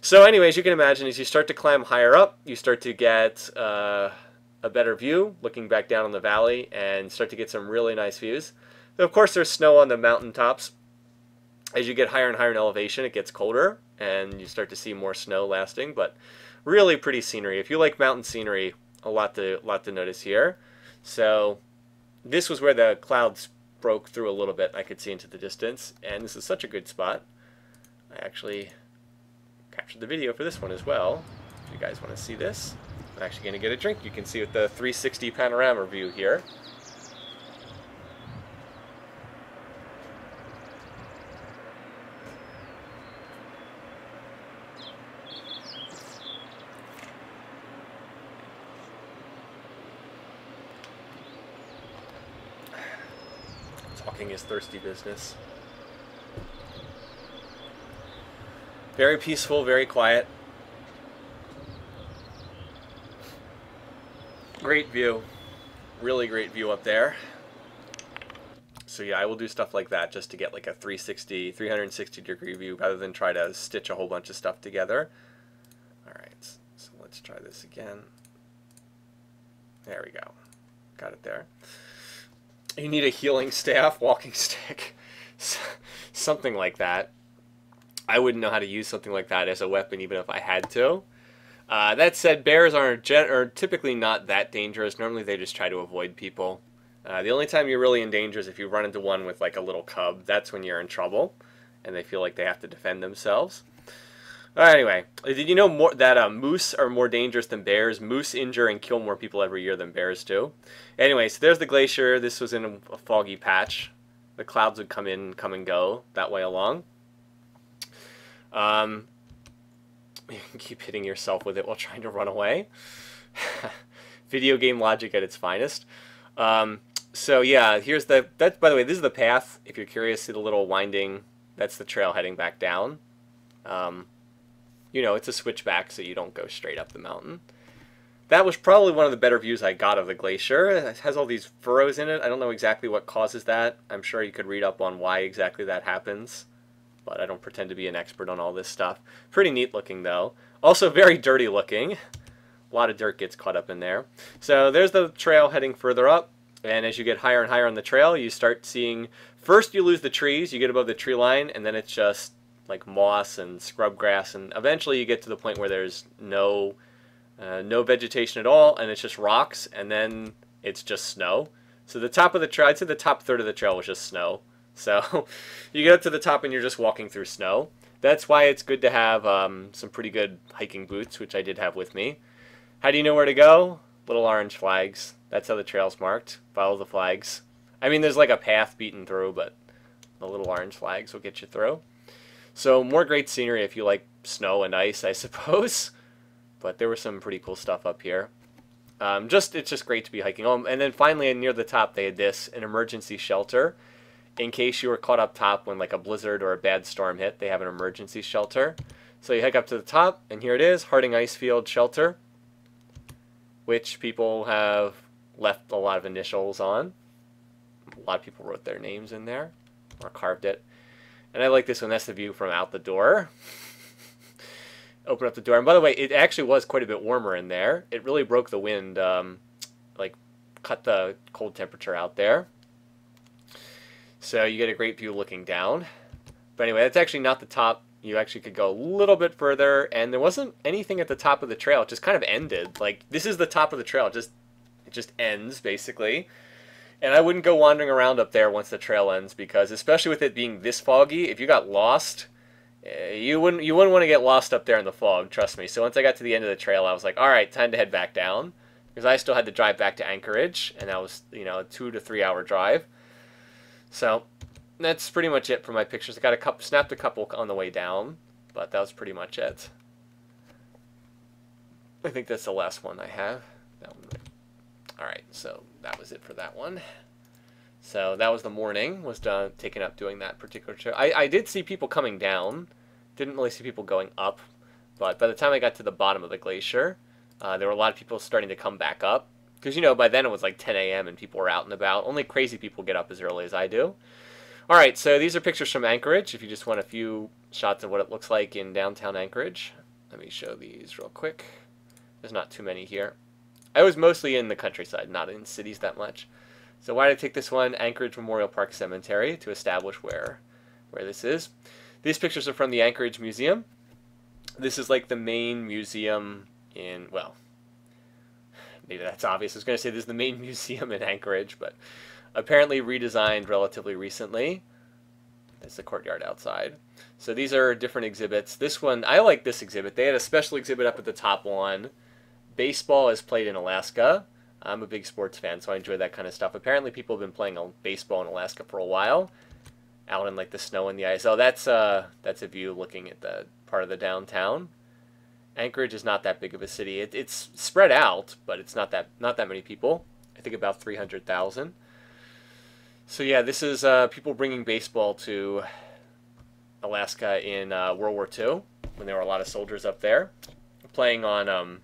So anyways, you can imagine as you start to climb higher up, you start to get a better view, looking back down on the valley, and start to get some really nice views. So of course, there's snow on the mountain tops. As you get higher and higher in elevation, it gets colder, and you start to see more snow lasting, but really pretty scenery. If you like mountain scenery, a lot to notice here. So this was where the clouds broke through a little bit. I could see into the distance, and this is such a good spot. I actually captured the video for this one as well. If you guys want to see this, I'm actually going to get a drink. You can see with the 360 panorama view here. Talking is thirsty business. Very peaceful, very quiet. Great view. Really great view up there. So yeah, I will do stuff like that just to get like a 360 degree view rather than try to stitch a whole bunch of stuff together. Alright, so let's try this again. There we go. Got it there. You need a healing staff, walking stick, something like that. I wouldn't know how to use something like that as a weapon even if I had to. That said, bears are typically not that dangerous. Normally they just try to avoid people. The only time you're really in danger is if you run into one with like a little cub. That's when you're in trouble and they feel like they have to defend themselves. Anyway, did you know that moose are more dangerous than bears? Moose injure and kill more people every year than bears do. Anyway, so there's the glacier. This was in a foggy patch. The clouds would come in, come and go that way along. You can keep hitting yourself with it while trying to run away. Video game logic at its finest. So yeah, here's by the way, this is the path. If you're curious, see the little winding. That's the trail heading back down. You know, it's a switchback, so you don't go straight up the mountain. That was probably one of the better views I got of the glacier. It has all these furrows in it. I don't know exactly what causes that. I'm sure you could read up on why exactly that happens, but I don't pretend to be an expert on all this stuff. Pretty neat looking, though. Also very dirty looking. A lot of dirt gets caught up in there. So there's the trail heading further up, and as you get higher and higher on the trail, you start seeing... First, you lose the trees. You get above the tree line, and then it's just like moss and scrub grass, and eventually you get to the point where there's no vegetation at all, and it's just rocks, and then it's just snow. So the top of the trail, I'd say the top third of the trail was just snow. So you get up to the top and you're just walking through snow. That's why it's good to have some pretty good hiking boots, which I did have with me. How do you know where to go? Little orange flags. That's how the trail's marked. Follow the flags. I mean, there's like a path beaten through, but the little orange flags will get you through. So more great scenery if you like snow and ice, I suppose. But there was some pretty cool stuff up here. It's just great to be hiking home. And then finally, near the top, they had an emergency shelter. In case you were caught up top when like a blizzard or a bad storm hit, they have an emergency shelter. So you hike up to the top, and here it is, Harding Icefield Shelter, which people have left a lot of initials on. A lot of people wrote their names in there, or carved it. And I like this one. That's the view from out the door. Open up the door. And by the way, it actually was quite a bit warmer in there. It really broke the wind, like cut the cold temperature out there. So you get a great view looking down. But anyway, that's actually not the top. You actually could go a little bit further, and there wasn't anything at the top of the trail. It just kind of ended. Like, this is the top of the trail. It just ends, basically. And I wouldn't go wandering around up there once the trail ends, because especially with it being this foggy, if you got lost, you wouldn't want to get lost up there in the fog, trust me. So once I got to the end of the trail, I was like, all right, time to head back down, because I still had to drive back to Anchorage, and that was, you know, a 2 to 3 hour drive. So that's pretty much it for my pictures. I got snapped a couple on the way down, but that was pretty much it. I think that's the last one I have. That one. All right, so that was it for that one. So that was the morning, was taken up doing that particular trail. I did see people coming down. Didn't really see people going up. But by the time I got to the bottom of the glacier, there were a lot of people starting to come back up. Because, you know, by then it was like 10 a.m. and people were out and about. Only crazy people get up as early as I do. All right, so these are pictures from Anchorage. If you just want a few shots of what it looks like in downtown Anchorage. Let me show these real quick. There's not too many here. I was mostly in the countryside, not in cities that much. So why did I take this one? Anchorage Memorial Park Cemetery, to establish where this is. These pictures are from the Anchorage Museum. This is like the main museum in, well, maybe that's obvious. I was going to say this is the main museum in Anchorage, but apparently redesigned relatively recently. That's the courtyard outside. So these are different exhibits. This one, I like this exhibit. They had a special exhibit up at the top one. Baseball is played in Alaska. I'm a big sports fan, so I enjoy that kind of stuff. Apparently people have been playing baseball in Alaska for a while, out in like the snow and the ice. Oh, that's a view looking at the part of the downtown. Anchorage is not that big of a city. It's spread out, but it's not that many people. I think about 300,000. So yeah, this is people bringing baseball to Alaska in World War II, when there were a lot of soldiers up there, playing on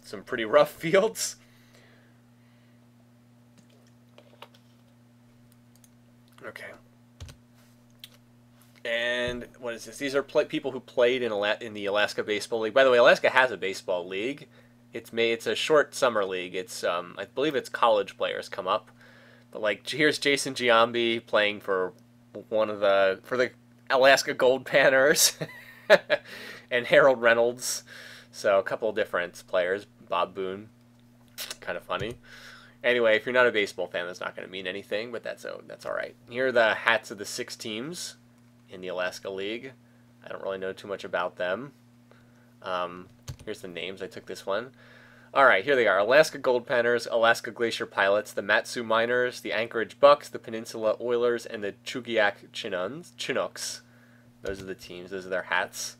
some pretty rough fields. Okay. And what is this? These are people who played in the Alaska Baseball League. By the way, Alaska has a baseball league. It's a short summer league. It's I believe it's college players come up. But like here's Jason Giambi playing for the Alaska Gold Panners and Harold Reynolds. So a couple of different players. Bob Boone, kind of funny. Anyway, if you're not a baseball fan, that's not going to mean anything, but that's all right. Here are the hats of the 6 teams in the Alaska League. I don't really know too much about them. Here's the names. I took this one. All right, here they are. Alaska Gold Panners, Alaska Glacier Pilots, the Matsu Miners, the Anchorage Bucks, the Peninsula Oilers, and the Chugiak Chinooks. Those are the teams. Those are their hats.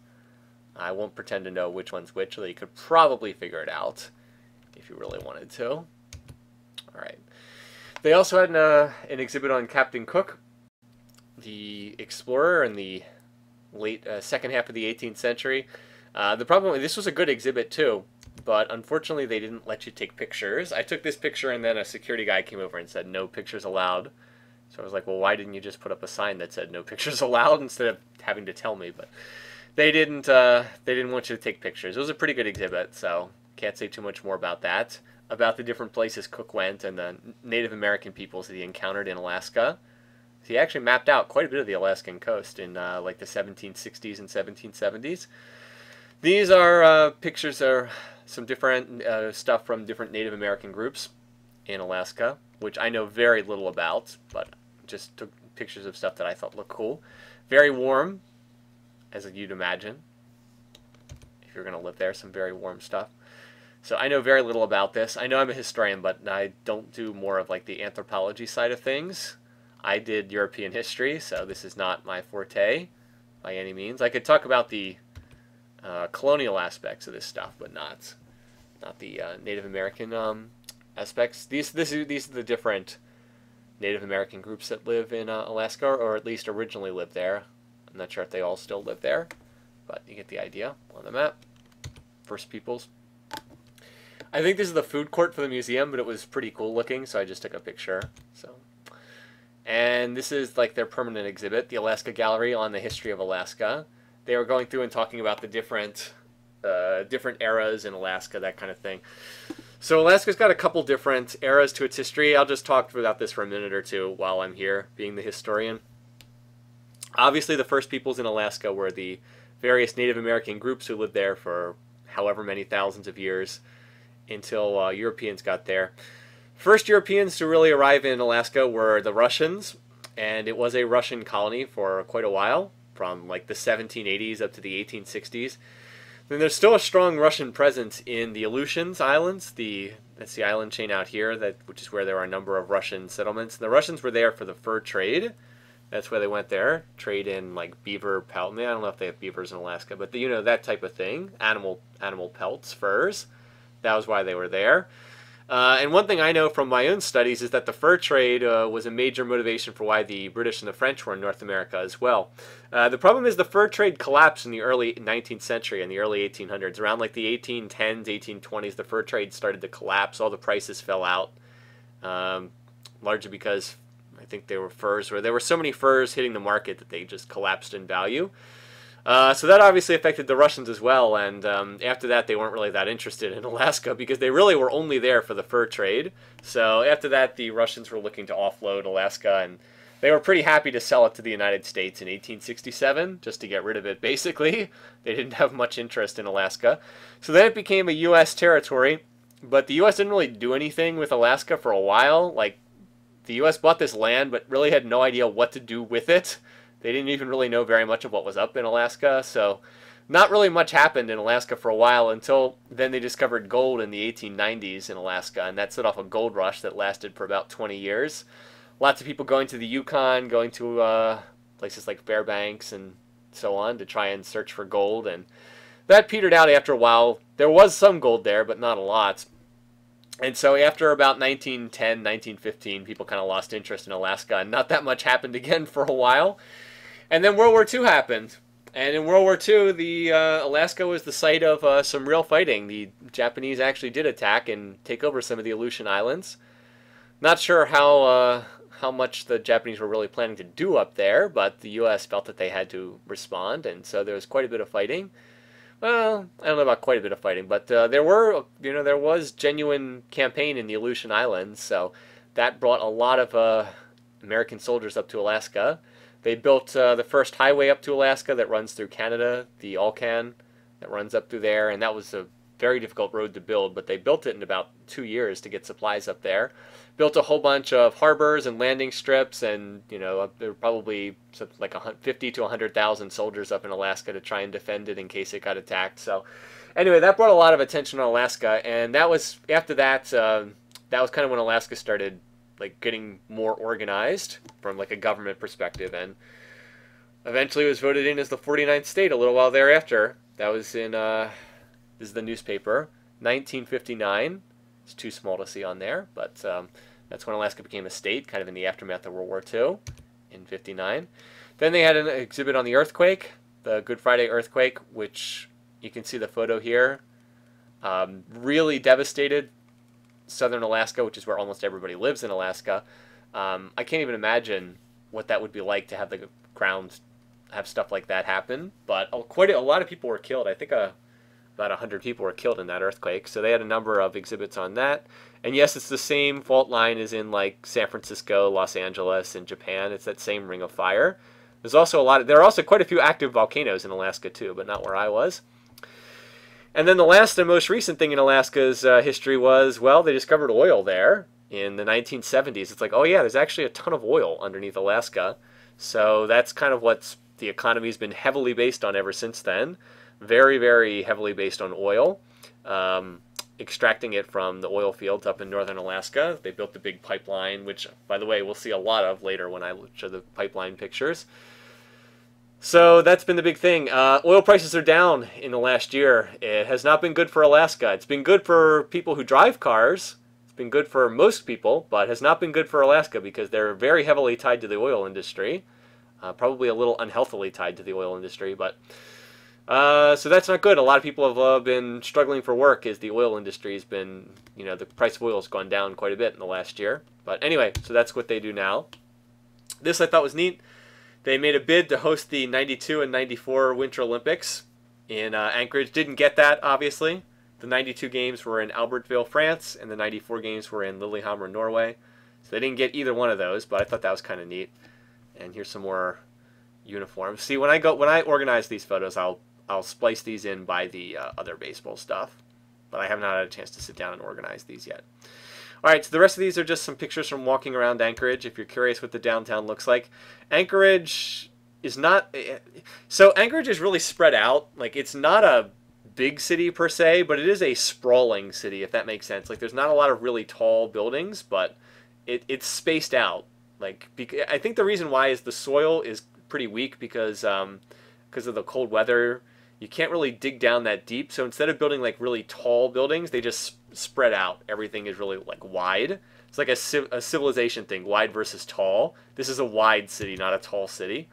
I won't pretend to know which one's which, although you could probably figure it out if you really wanted to. All right. They also had an exhibit on Captain Cook, the explorer in the late second half of the 18th century. The problem, this was a good exhibit too, but unfortunately they didn't let you take pictures. I took this picture and then a security guy came over and said no pictures allowed. So I was like, well, why didn't you just put up a sign that said no pictures allowed instead of having to tell me? But they didn't want you to take pictures. It was a pretty good exhibit, so can't say too much more about that. About the different places Cook went and the Native American peoples that he encountered in Alaska. So he actually mapped out quite a bit of the Alaskan coast in like the 1760s and 1770s. These are pictures of some different stuff from different Native American groups in Alaska, which I know very little about, but just took pictures of stuff that I thought looked cool. Very warm, as you'd imagine, if you're going to live there, some very warm stuff. So I know very little about this. I know I'm a historian, but I don't do more of like the anthropology side of things. I did European history, so this is not my forte by any means. I could talk about the colonial aspects of this stuff, but not the Native American aspects. These are the different Native American groups that live in Alaska, or at least originally lived there. I'm not sure if they all still live there, but you get the idea on the map. First Peoples. I think this is the food court for the museum, but it was pretty cool looking, so I just took a picture. And this is like their permanent exhibit, the Alaska Gallery on the history of Alaska. They were going through and talking about the different eras in Alaska, that kind of thing. So Alaska's got a couple different eras to its history. I'll just talk about this for a minute or two while I'm here, being the historian. Obviously, the first peoples in Alaska were the various Native American groups who lived there for however many thousands of years until Europeans got there. First Europeans to really arrive in Alaska were the Russians, and it was a Russian colony for quite a while, from like the 1780s up to the 1860s. Then there's still a strong Russian presence in the Aleutians Islands. That's the island chain out here, which is where there are a number of Russian settlements. The Russians were there for the fur trade. That's where they went there. Trade in like beaver pelt. I don't know if they have beavers in Alaska, but that type of thing. Animal pelts, furs. That was why they were there. And one thing I know from my own studies is that the fur trade was a major motivation for why the British and the French were in North America as well. The problem is the fur trade collapsed in the early 19th century and the early 1800s. Around like the 1810s, 1820s, the fur trade started to collapse. All the prices fell out, largely because I think there were so many furs hitting the market that they just collapsed in value. So that obviously affected the Russians as well, and after that they weren't really that interested in Alaska because they really were only there for the fur trade. So after that the Russians were looking to offload Alaska, and they were pretty happy to sell it to the United States in 1867, just to get rid of it basically. They didn't have much interest in Alaska. So then it became a U.S. territory but the U.S. didn't really do anything with Alaska for a while. Like, the U.S. bought this land, but really had no idea what to do with it. They didn't even really know very much of what was up in Alaska, so not really much happened in Alaska for a while until then they discovered gold in the 1890s in Alaska, and that set off a gold rush that lasted for about 20 years. Lots of people going to the Yukon, going to places like Fairbanks and so on to try and search for gold, and that petered out after a while. There was some gold there, but not a lot. And so after about 1910, 1915, people kind of lost interest in Alaska, and not that much happened again for a while. And then World War II happened. And in World War II, Alaska was the site of some real fighting. The Japanese actually did attack and take over some of the Aleutian Islands. Not sure how much the Japanese were really planning to do up there, but the U.S. felt that they had to respond, and so there was quite a bit of fighting. Well, I don't know about quite a bit of fighting, but there was genuine campaign in the Aleutian Islands, so that brought a lot of American soldiers up to Alaska. They built the first highway up to Alaska that runs through Canada, the Alcan, that runs up through there, and that was a very difficult road to build, but they built it in about 2 years to get supplies up there. Built a whole bunch of harbors and landing strips, and there were probably like 50 to 100,000 soldiers up in Alaska to try and defend it in case it got attacked. So anyway, that brought a lot of attention on Alaska, and that was after that. That was kind of when Alaska started like getting more organized from like a government perspective, and eventually was voted in as the 49th state a little while thereafter. That was in this is the newspaper, 1959. It's too small to see on there, but that's when Alaska became a state, kind of in the aftermath of World War II in 59. Then they had an exhibit on the earthquake, the Good Friday earthquake, which you can see the photo here. Really devastated southern Alaska, which is where almost everybody lives in Alaska. I can't even imagine what that would be like to have the ground have stuff like that happen, but quite a lot of people were killed. I think about 100 people were killed in that earthquake, so they had a number of exhibits on that. And yes, it's the same fault line as in like San Francisco, Los Angeles, and Japan. It's that same ring of fire. There's also there are also quite a few active volcanoes in Alaska too, but not where I was. And then the last and most recent thing in Alaska's history was, well, they discovered oil there in the 1970s. It's like, oh yeah, there's actually a ton of oil underneath Alaska. So that's kind of what the economy's been heavily based on ever since then. Very, very heavily based on oil, extracting it from the oil fields up in northern Alaska. They built the big pipeline, which, by the way, we'll see a lot of later when I show the pipeline pictures. So that's been the big thing. Oil prices are down in the last year. It has not been good for Alaska. It's been good for people who drive cars. It's been good for most people, but has not been good for Alaska because they're very heavily tied to the oil industry. Probably a little unhealthily tied to the oil industry, but so that's not good. A lot of people have been struggling for work as the oil industry has been, the price of oil has gone down quite a bit in the last year. But anyway, so that's what they do now. This I thought was neat. They made a bid to host the 92 and 94 Winter Olympics in Anchorage. Didn't get that, obviously. The 92 games were in Albertville, France, and the 94 games were in Lillehammer, Norway. So they didn't get either one of those, but I thought that was kind of neat. And here's some more uniforms. See, when I organize these photos, I'll splice these in by the other baseball stuff, but I have not had a chance to sit down and organize these yet. All right, so the rest of these are just some pictures from walking around Anchorage, if you're curious what the downtown looks like. Anchorage is not... So Anchorage is really spread out. Like, it's not a big city per se, but it is a sprawling city, if that makes sense. Like, there's not a lot of really tall buildings, but it's spaced out. Like, I think the reason why is the soil is pretty weak because of the cold weather. You can't really dig down that deep, so instead of building like really tall buildings, they just spread out. Everything is really like wide. It's like a civilization thing, wide versus tall. This is a wide city, not a tall city.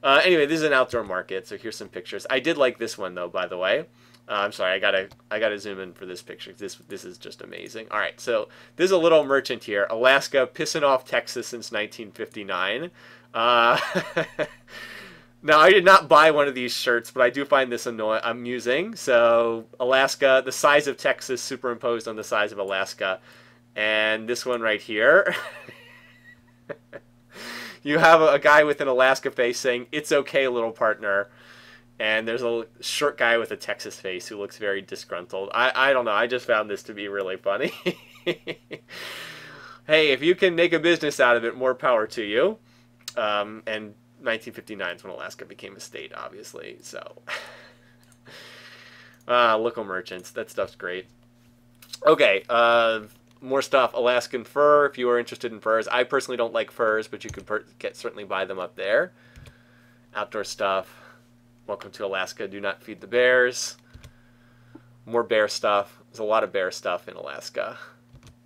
Anyway, this is an outdoor market, so here's some pictures. I did like this one though, by the way. I'm sorry, I gotta zoom in for this picture. This is just amazing. All right, so there's a little merchant here, Alaska pissing off Texas since 1959. Now, I did not buy one of these shirts, but I do find this amusing. So, Alaska, the size of Texas superimposed on the size of Alaska. And this one right here. You have a guy with an Alaska face saying, "It's okay, little partner." And there's a short guy with a Texas face who looks very disgruntled. I don't know. I just found this to be really funny. Hey, if you can make a business out of it, more power to you. And 1959 is when Alaska became a state, obviously. So, local merchants. That stuff's great. Okay, more stuff. Alaskan fur, if you are interested in furs. I personally don't like furs, but you could certainly buy them up there. Outdoor stuff. Welcome to Alaska. Do not feed the bears. More bear stuff. There's a lot of bear stuff in Alaska.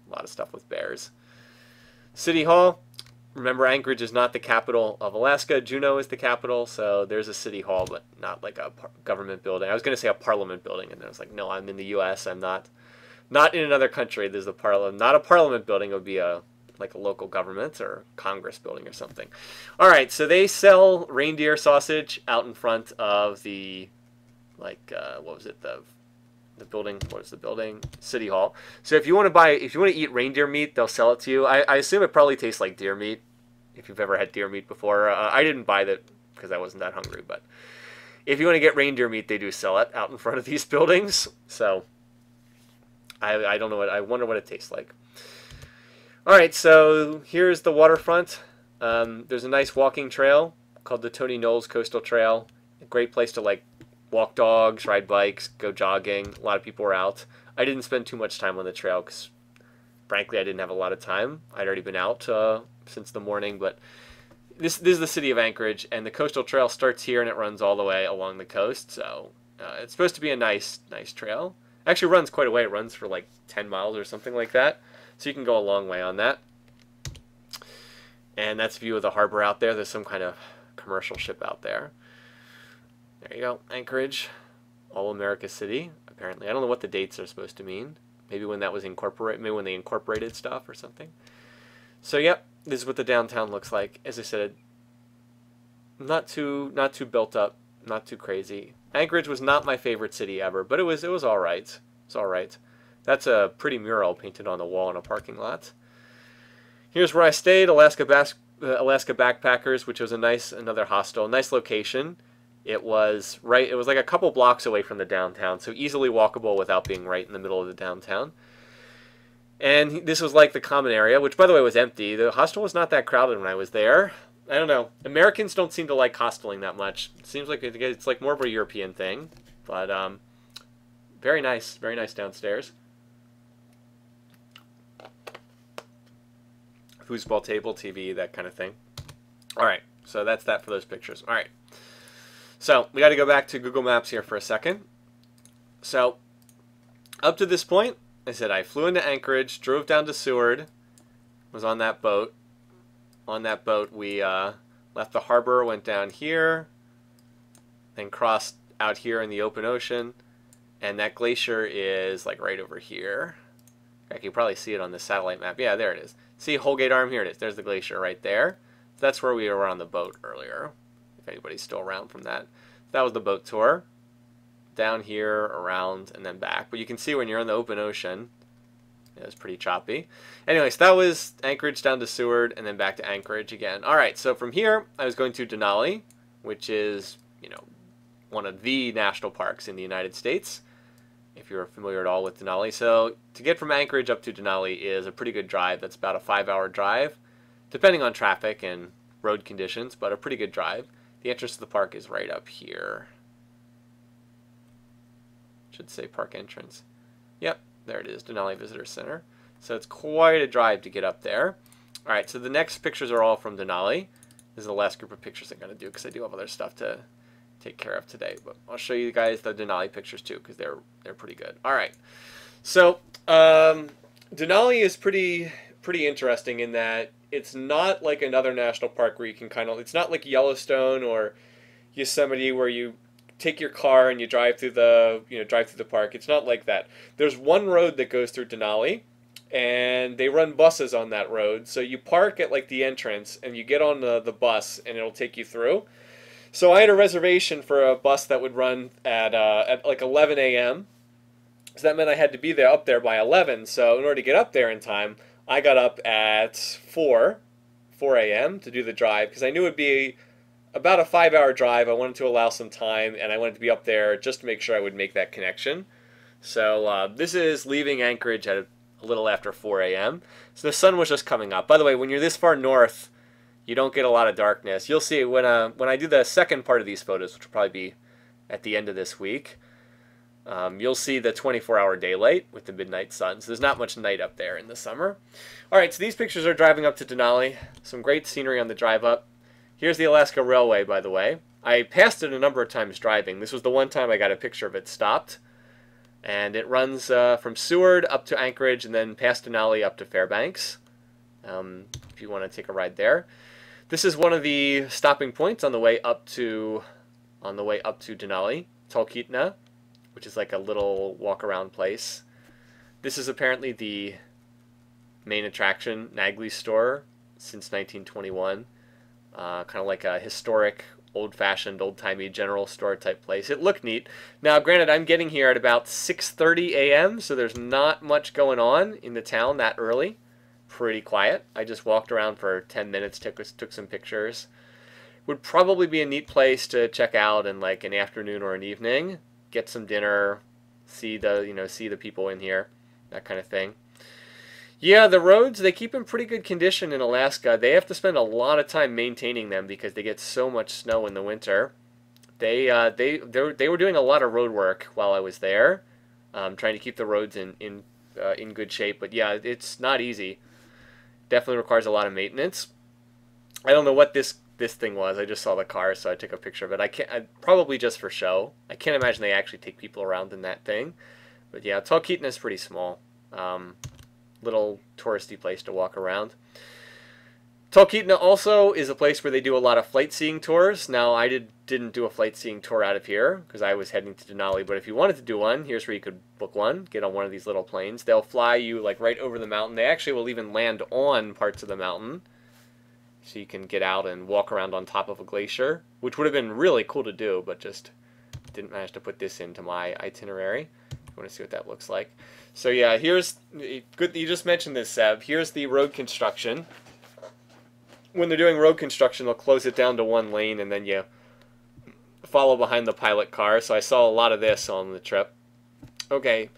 A lot of stuff with bears. City Hall. Remember, Anchorage is not the capital of Alaska. Juneau is the capital, so there's a city hall, but not like a government building. I was going to say a parliament building, and then I was like, no, I'm in the U.S. I'm not in another country. There's not a parliament building. It would be like a local government or Congress building or something. All right, so they sell reindeer sausage out in front of the, like, what was it, the building, what was the building? City Hall. So if you want to eat reindeer meat, they'll sell it to you. I assume it probably tastes like deer meat, if you've ever had deer meat before. I didn't buy that because I wasn't that hungry, but if you want to get reindeer meat, they do sell it out in front of these buildings. So I don't know I wonder what it tastes like. All right, so here's the waterfront. There's a nice walking trail called the Tony Knowles Coastal Trail. A great place to like walk dogs, ride bikes, go jogging. A lot of people were out. I didn't spend too much time on the trail because, frankly, I didn't have a lot of time. I'd already been out since the morning, but this is the city of Anchorage, and the coastal trail starts here and it runs all the way along the coast. So it's supposed to be a nice trail. It actually runs quite a way. It runs for like 10 miles or something like that. So you can go a long way on that. And that's a view of the harbor out there. There's some kind of commercial ship out there. There you go, Anchorage, All America City, apparently. I don't know what the dates are supposed to mean. Maybe when that was incorporated, maybe when they incorporated stuff or something. So, yep, this is what the downtown looks like. As I said, not too built up, not too crazy. Anchorage was not my favorite city ever, but it was all right. It's all right. That's a pretty mural painted on the wall in a parking lot. Here's where I stayed, Alaska Backpackers, which was another hostel, nice location. It was like a couple blocks away from the downtown, so easily walkable without being right in the middle of the downtown. And this was like the common area, which by the way was empty. The hostel was not that crowded when I was there. I don't know. Americans don't seem to like hosteling that much. It seems like it's like more of a European thing, but very nice downstairs. Foosball table, TV, that kind of thing. All right, so that's that for those pictures. All right, so we got to go back to Google Maps here for a second. So up to this point, I said I flew into Anchorage, drove down to Seward, was on that boat. On that boat, we left the harbor, went down here, then crossed out here in the open ocean, and that glacier is like right over here. I can probably see it on the satellite map. Yeah, there it is. See Holgate Arm? Here it is. There's the glacier right there. That's where we were on the boat earlier, if anybody's still around from that. That was the boat tour. Down here, around, and then back. But you can see when you're in the open ocean, it was pretty choppy. Anyway, so that was Anchorage down to Seward, and then back to Anchorage again. All right, so from here, I was going to Denali, which is, one of the national parks in the United States, if you're familiar at all with Denali. So to get from Anchorage up to Denali is a pretty good drive. That's about a 5-hour drive, depending on traffic and road conditions, but a pretty good drive. The entrance to the park is right up here. Should say park entrance. Yep, there it is, Denali Visitor Center. So it's quite a drive to get up there. All right, so the next pictures are all from Denali. This is the last group of pictures I'm going to do because I do have other stuff to take care of today. But I'll show you guys the Denali pictures too because they're pretty good. All right, so Denali is pretty interesting in that it's not like another national park where you can it's not like Yellowstone or Yosemite where you take your car and you drive through the park. It's not like that. There's one road that goes through Denali, and they run buses on that road. So you park at like the entrance and you get on the bus and it'll take you through. So I had a reservation for a bus that would run at like 11 a.m. So that meant I had to be up there by 11. So in order to get up there in time, I got up at 4 a.m. to do the drive because I knew it would be about a 5-hour drive. I wanted to allow some time, and I wanted to be up there just to make sure I would make that connection. So this is leaving Anchorage at a little after 4 a.m. So the sun was just coming up. By the way, when you're this far north, you don't get a lot of darkness. You'll see when I do the second part of these photos, which will probably be at the end of this week, you'll see the 24-hour daylight with the midnight sun. So there's not much night up there in the summer. All right, so these pictures are driving up to Denali. Some great scenery on the drive up. Here's the Alaska Railway, by the way. I passed it a number of times driving. This was the one time I got a picture of it stopped. And it runs from Seward up to Anchorage and then past Denali up to Fairbanks, if you want to take a ride there. This is one of the stopping points on the way up to Denali, Talkeetna, which is like a little walk-around place. This is apparently the main attraction, Nagley's store, since 1921. Kind of like a historic, old-fashioned, old-timey general store type place. It looked neat. Now, granted, I'm getting here at about 6:30 a.m., so there's not much going on in the town that early. Pretty quiet. I just walked around for 10 minutes, took some pictures. Would probably be a neat place to check out in like an afternoon or an evening. Get some dinner, see the people in here, that kind of thing. Yeah, the roads, they keep in pretty good condition in Alaska. They have to spend a lot of time maintaining them because they get so much snow in the winter. They were doing a lot of road work while I was there, trying to keep the roads in good shape. But yeah, it's not easy. Definitely requires a lot of maintenance. I don't know what this thing was. I just saw the car, so I took a picture of it. Probably just for show. I can't imagine they actually take people around in that thing. But yeah, Talkeetna is pretty small. Little touristy place to walk around. Talkeetna also is a place where they do a lot of flight seeing tours. Now, I didn't do a flight seeing tour out of here because I was heading to Denali, but if you wanted to do one, here's where you could book one, get on one of these little planes. They'll fly you like right over the mountain. They actually will even land on parts of the mountain, so you can get out and walk around on top of a glacier, which would have been really cool to do, but just didn't manage to put this into my itinerary. I want to see what that looks like. So yeah, here's good. You just mentioned this, Seb. Here's the road construction. When they're doing road construction, they'll close it down to one lane, and then you follow behind the pilot car. So I saw a lot of this on the trip. Okay.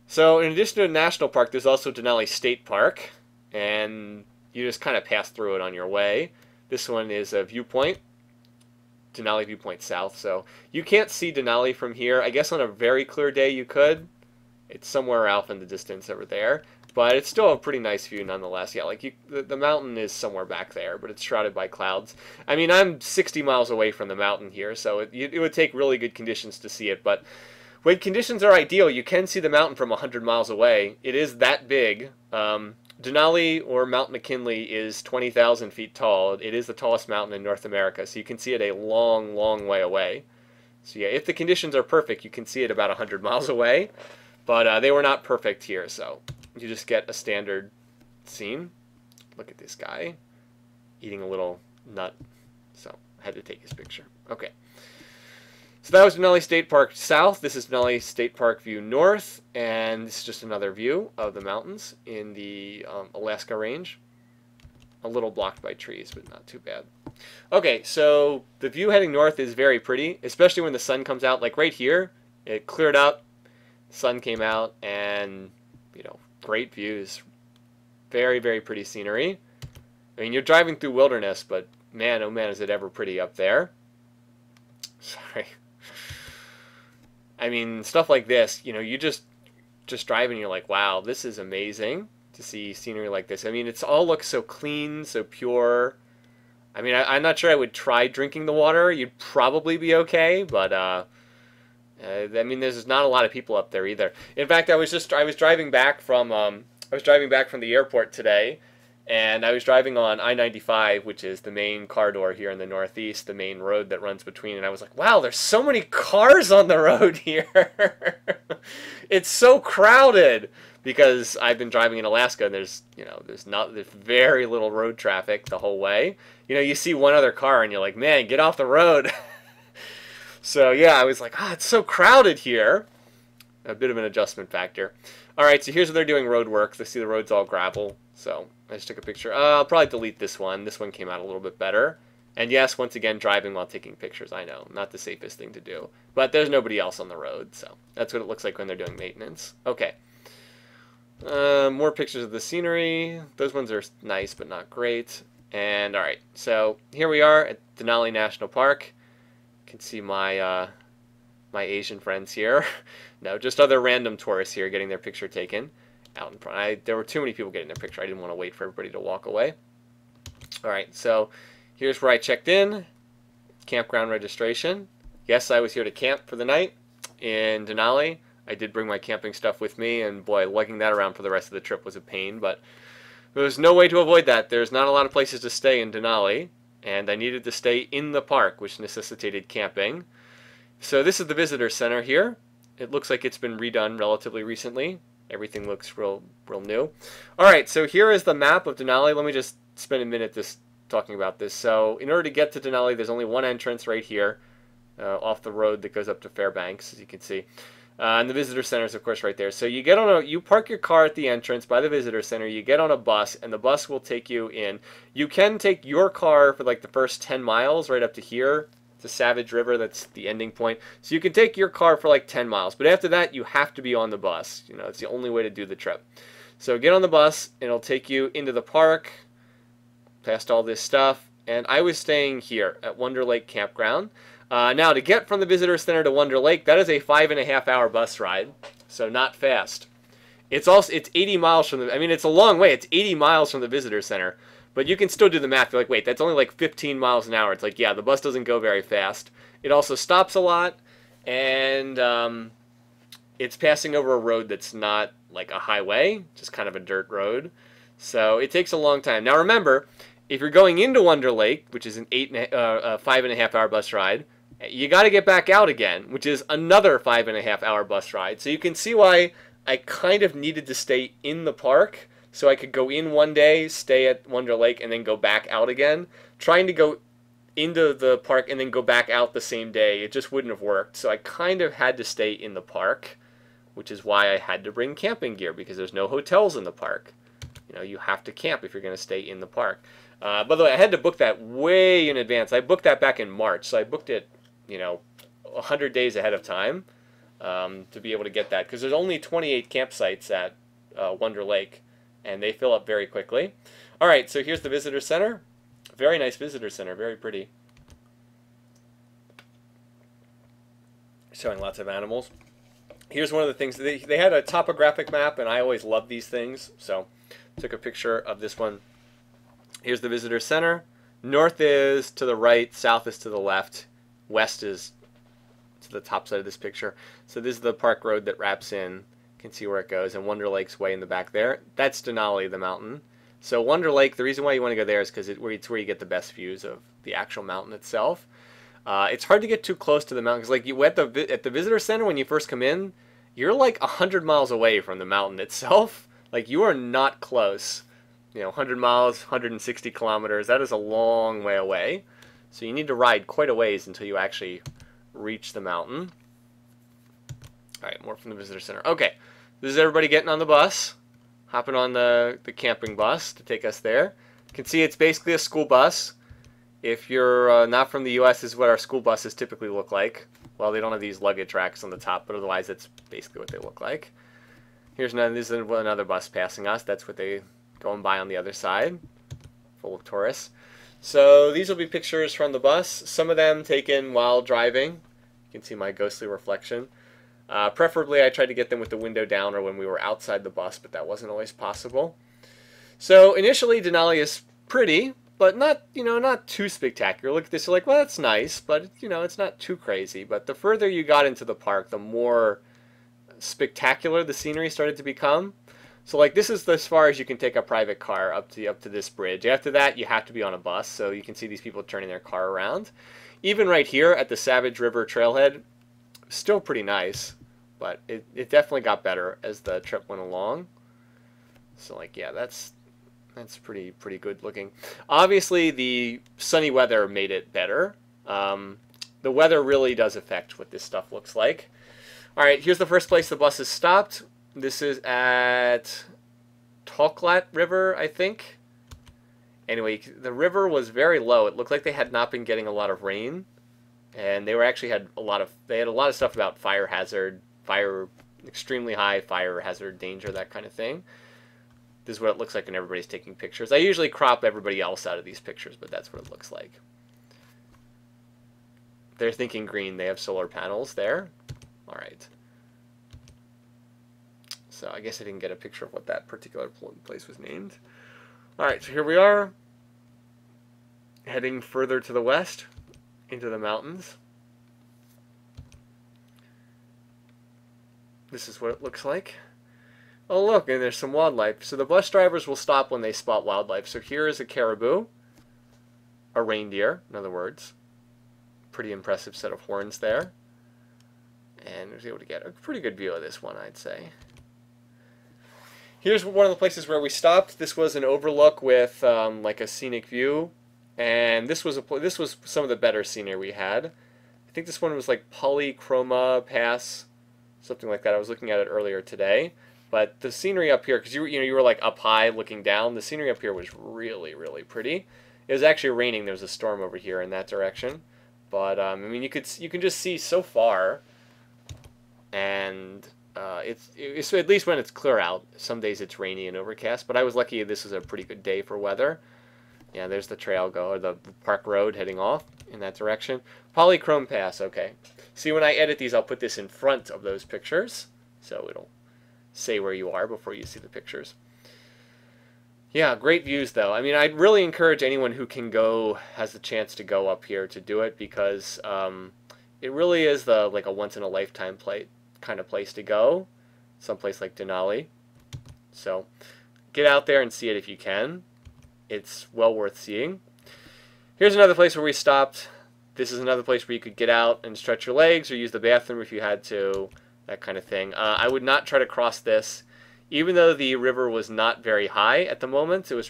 So in addition to a national park, there's also Denali State Park, and you just kind of pass through it on your way. This one is a viewpoint. Denali Viewpoint South. So you can't see Denali from here. I guess on a very clear day you could. It's somewhere off in the distance over there, but it's still a pretty nice view nonetheless. Yeah, like the mountain is somewhere back there, but it's shrouded by clouds. I mean, I'm 60 miles away from the mountain here, so it would take really good conditions to see it. But when conditions are ideal, you can see the mountain from 100 miles away. It is that big. Denali, or Mount McKinley, is 20,000 feet tall. It is the tallest mountain in North America, so you can see it a long, long way away. So yeah, if the conditions are perfect, you can see it about 100 miles away. But they were not perfect here, so you just get a standard scene. Look at this guy eating a little nut. So I had to take his picture. Okay. So that was Denali State Park South. This is Denali State Park view north. And this is just another view of the mountains in the Alaska range. A little blocked by trees, but not too bad. Okay, so the view heading north is very pretty, especially when the sun comes out. Like right here, it cleared up. Sun came out, and great views. Very, very pretty scenery. I mean, you're driving through wilderness, but man, oh man, is it ever pretty up there. Sorry. I mean, stuff like this, you just drive and you're like, wow, this is amazing to see scenery like this. I mean, it's all looks so clean, so pure. I mean, I'm not sure I would try drinking the water. You'd probably be okay, but I mean, there's not a lot of people up there either. In fact, I was driving back from the airport today, and I was driving on I-95, which is the main corridor here in the Northeast, the main road that runs between. And I was like, wow, there's so many cars on the road here. It's so crowded because I've been driving in Alaska, and there's very little road traffic the whole way. You see one other car, and you're like, man, get off the road. So yeah, I was like, it's so crowded here. A bit of an adjustment factor. All right, so here's where they're doing road work. They see the road's all gravel, so I just took a picture. I'll probably delete this one. This one came out a little bit better. And yes, once again, driving while taking pictures. I know, not the safest thing to do. But there's nobody else on the road, so that's what it looks like when they're doing maintenance. Okay. More pictures of the scenery. Those ones are nice, but not great. And all right, so here we are at Denali National Park. You can see my my Asian friends here. No, just other random tourists here getting their picture taken out in front. There were too many people getting their picture. I didn't want to wait for everybody to walk away. All right, so here's where I checked in. Campground registration. Yes, I was here to camp for the night in Denali. I did bring my camping stuff with me, and boy, lugging that around for the rest of the trip was a pain, but there was no way to avoid that. There's not a lot of places to stay in Denali, and I needed to stay in the park, which necessitated camping. So this is the visitor center here. It looks like it's been redone relatively recently. Everything looks real new. All right, so here is the map of Denali. Let me just spend a minute talking about this. So in order to get to Denali, there's only one entrance right here off the road that goes up to Fairbanks, as you can see. And the visitor center is, of course, right there. So you park your car at the entrance by the visitor center. You get on a bus, and the bus will take you in. You can take your car for like the first 10 miles right up to here. To Savage River, that's the ending point. So you can take your car for like 10 miles. But after that, you have to be on the bus. You know, it's the only way to do the trip. So get on the bus, and it'll take you into the park, past all this stuff. And I was staying here at Wonder Lake Campground. Now, to get from the visitor center to Wonder Lake, that is a 5.5-hour bus ride, so not fast. It's 80 miles from the. I mean, it's a long way. It's 80 miles from the visitor center, but you can still do the math. You're like, wait, that's only like 15 miles an hour. It's like, yeah, the bus doesn't go very fast. It also stops a lot, and it's passing over a road that's not like a highway, just kind of a dirt road. So it takes a long time. Now, remember, if you're going into Wonder Lake, which is a 5.5-hour bus ride, you got to get back out again, which is another 5.5-hour bus ride. So you can see why I kind of needed to stay in the park so I could go in one day, stay at Wonder Lake, and then go back out again. Trying to go into the park and then go back out the same day, it just wouldn't have worked. So I kind of had to stay in the park, which is why I had to bring camping gear, because there's no hotels in the park. You know, you have to camp if you're going to stay in the park. By the way, I had to book that way in advance. I booked that back in March, so I booked it, 100 days ahead of time to be able to get that, because there's only 28 campsites at Wonder Lake, and they fill up very quickly. All right, so here's the visitor center. Very nice visitor center, very pretty. Showing lots of animals. Here's one of the things. They had a topographic map, and I always love these things, so took a picture of this one. Here's the visitor center. North is to the right, south is to the left, west is to the top side of this picture. So this is the park road that wraps in. You can see where it goes, and Wonder Lake's way in the back there. That's Denali, the mountain. So Wonder Lake, the reason why you want to go there is because it's where you get the best views of the actual mountain itself. It's hard to get too close to the mountain, because like at the visitor center, when you first come in, you're like 100 miles away from the mountain itself. Like, you are not close. 100 miles, 160 kilometers, that is a long way away. So you need to ride quite a ways until you actually reach the mountain. All right, more from the visitor center. Okay, this is everybody getting on the bus, hopping on the camping bus to take us there. You can see it's basically a school bus. If you're not from the U.S., this is what our school buses typically look like. Well, they don't have these luggage racks on the top, but otherwise that's basically what they look like. This is another bus passing us. That's what they going by on the other side, full of tourists. So these will be pictures from the bus, some of them taken while driving. You can see my ghostly reflection. Preferably I tried to get them with the window down or when we were outside the bus, but that wasn't always possible. So initially Denali is pretty, but not too spectacular. Look at this, you're like, well, that's nice, but it's not too crazy. But the further you got into the park, the more spectacular the scenery started to become. So like, this is as far as you can take a private car up to this bridge. After that, you have to be on a bus, so you can see these people turning their car around. Even right here at the Savage River trailhead, still pretty nice, but it definitely got better as the trip went along. So like, yeah, that's pretty good looking. Obviously, the sunny weather made it better. The weather really does affect what this stuff looks like. All right, here's the first place the bus has stopped. This is at Toklat River, I think. Anyway, the river was very low. It looked like they had not been getting a lot of rain, and they were actually had a lot of stuff about fire hazard, extremely high fire hazard danger, that kind of thing. This is what it looks like when everybody's taking pictures. I usually crop everybody else out of these pictures, but that's what it looks like. They're thinking green. They have solar panels there. All right. So I guess I didn't get a picture of what that particular place was named. All right, so here we are, heading further to the west into the mountains. This is what it looks like. Oh, look, and there's some wildlife. So the bus drivers will stop when they spot wildlife. So here is a caribou, a reindeer, in other words. Pretty impressive set of horns there. And I was able to get a pretty good view of this one, I'd say. Here's one of the places where we stopped. This was an overlook with like a scenic view. And this was some of the better scenery we had. I think this one was like Polychroma Pass, something like that. I was looking at it earlier today. But the scenery up here, because you were like up high looking down, the scenery up here was really, really pretty. It was actually raining. There was a storm over here in that direction. But I mean, you can just see so far, and it's at least when it's clear out. Some days it's rainy and overcast, but I was lucky this was a pretty good day for weather. Yeah, there's the trail or the park road heading off in that direction. Polychrome Pass, okay. See, when I edit these, I'll put this in front of those pictures, so it'll say where you are before you see the pictures. Yeah, great views though. I mean, I'd really encourage anyone who can go, has the chance to go up here to do it, because it really is like a once in a lifetime kind of place to go. Someplace like Denali. So get out there and see it if you can. It's well worth seeing. Here's another place where we stopped. This is another place where you could get out and stretch your legs or use the bathroom if you had to, that kind of thing. I would not try to cross this. Even though the river was not very high at the moment, you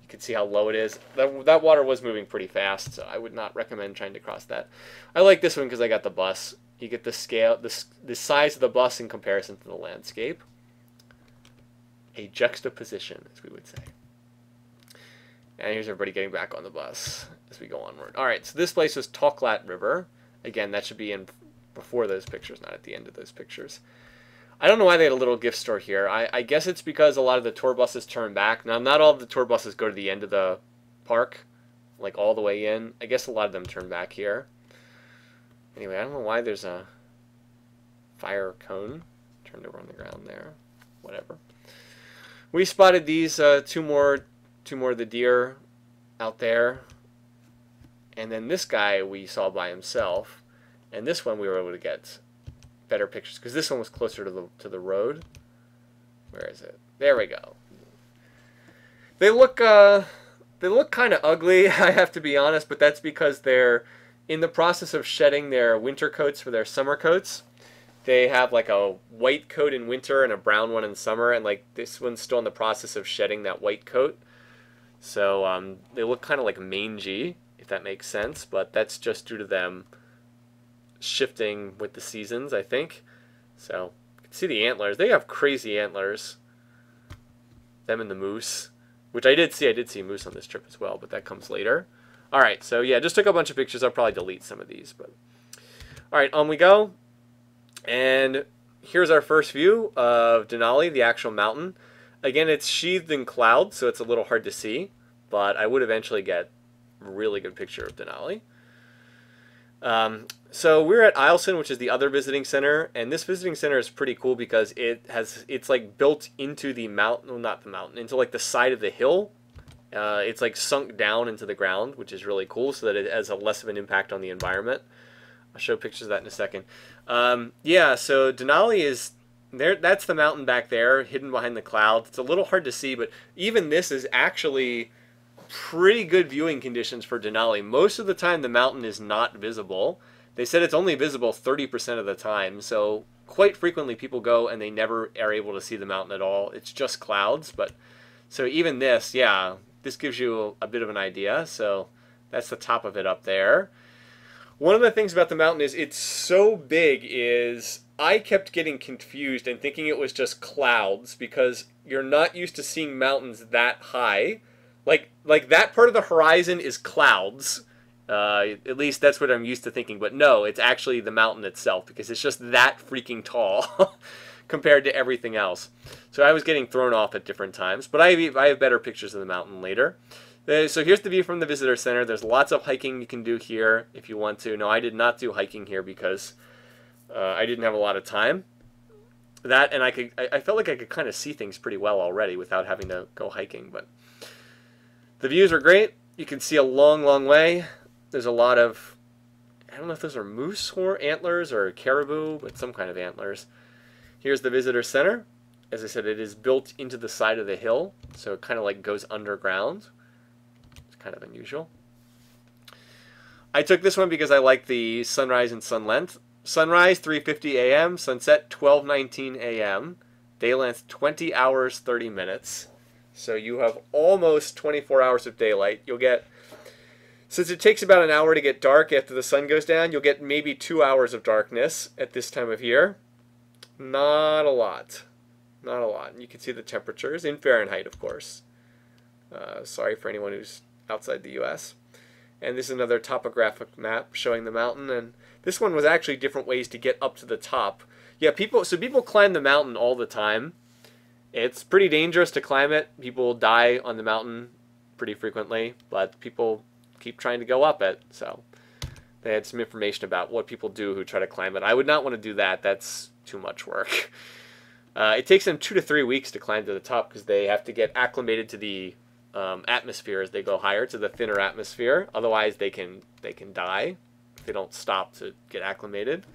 could see how low it is. That water was moving pretty fast, so I would not recommend trying to cross that. I like this one because I got the bus. You get the scale, the size of the bus in comparison to the landscape. A juxtaposition, as we would say. And here's everybody getting back on the bus as we go onward. All right, so this place is Toklat River. Again, that should be in before those pictures, not at the end of those pictures. I don't know why they had a little gift store here. I guess it's because a lot of the tour buses turn back. Now, not all of the tour buses go to the end of the park, like all the way in. I guess a lot of them turn back here. Anyway, I don't know why there's a fire cone turned over on the ground there. Whatever. We spotted these two more of the deer out there. And then this guy we saw by himself. And this one we were able to get better pictures because this one was closer to the road. Where is it? There we go. They look kind of ugly, I have to be honest, but that's because they're in the process of shedding their winter coats for their summer coats. They have like a white coat in winter and a brown one in summer, and like this one's still in the process of shedding that white coat. So they look kind of like mangy, if that makes sense, but that's just due to them shifting with the seasons, I think. So you can see the antlers. They have crazy antlers. Them and the moose, which I did see moose on this trip as well, but that comes later. All right, so yeah, just took a bunch of pictures. I'll probably delete some of these, but all right, on we go. And here's our first view of Denali, the actual mountain. Again, it's sheathed in clouds, so it's a little hard to see, but I would eventually get a really good picture of Denali. So we're at Isleston, which is the other visiting center, and this visiting center is pretty cool because it's like built into the mountain, well, not the mountain, into like the side of the hill. It's like sunk down into the ground, which is really cool, so that it has a less of an impact on the environment. I'll show pictures of that in a second. Yeah, so Denali is there. That's the mountain back there, hidden behind the clouds. It's a little hard to see, but even this is actually pretty good viewing conditions for Denali. Most of the time, the mountain is not visible. They said it's only visible 30% of the time, so quite frequently people go and they never are able to see the mountain at all. It's just clouds, but so even this, yeah, this gives you a bit of an idea. So that's the top of it up there. One of the things about the mountain is it's so big is I kept getting confused and thinking it was just clouds because you're not used to seeing mountains that high. Like that part of the horizon is clouds. At least that's what I'm used to thinking. But no, it's actually the mountain itself because it's just that freaking tall compared to everything else. So I was getting thrown off at different times. But I have better pictures of the mountain later. So here's the view from the visitor center. There's lots of hiking you can do here if you want to. No, I did not do hiking here because I didn't have a lot of time. That and I felt like I could kind of see things pretty well already without having to go hiking. But the views are great. You can see a long, long way. There's a lot of, I don't know if those are moose or antlers or caribou, but some kind of antlers. Here's the visitor center. As I said, it is built into the side of the hill, so it kind of like goes underground. It's kind of unusual. I took this one because I like the sunrise and sun length. Sunrise, 3:50 a.m. Sunset, 12:19 a.m. Day length, 20 hours, 30 minutes. So you have almost 24 hours of daylight. You'll get, since it takes about an hour to get dark after the sun goes down, you'll get maybe 2 hours of darkness at this time of year. Not a lot. Not a lot. And you can see the temperatures in Fahrenheit, of course. Sorry for anyone who's outside the U.S. And this is another topographic map showing the mountain. And this one was actually different ways to get up to the top. Yeah, people climb the mountain all the time. It's pretty dangerous to climb it. People die on the mountain pretty frequently, but people keep trying to go up it. So they had some information about what people do who try to climb it. I would not want to do that. That's too much work. It takes them 2 to 3 weeks to climb to the top because they have to get acclimated to the atmosphere as they go higher, to the thinner atmosphere. Otherwise, they can die if they don't stop to get acclimated.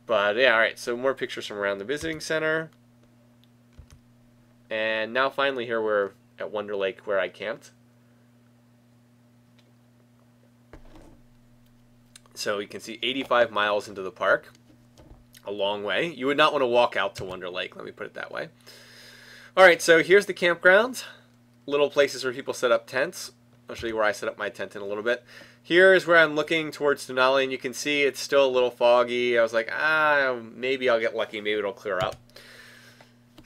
But yeah, all right. So more pictures from around the visiting center. And now finally here we're at Wonder Lake where I camped. So you can see 85 miles into the park. A long way. You would not want to walk out to Wonder Lake, let me put it that way. Alright, so here's the campground. Little places where people set up tents. I'll show you where I set up my tent in a little bit. Here is where I'm looking towards Denali, and you can see it's still a little foggy. I was like, maybe I'll get lucky, maybe it'll clear up.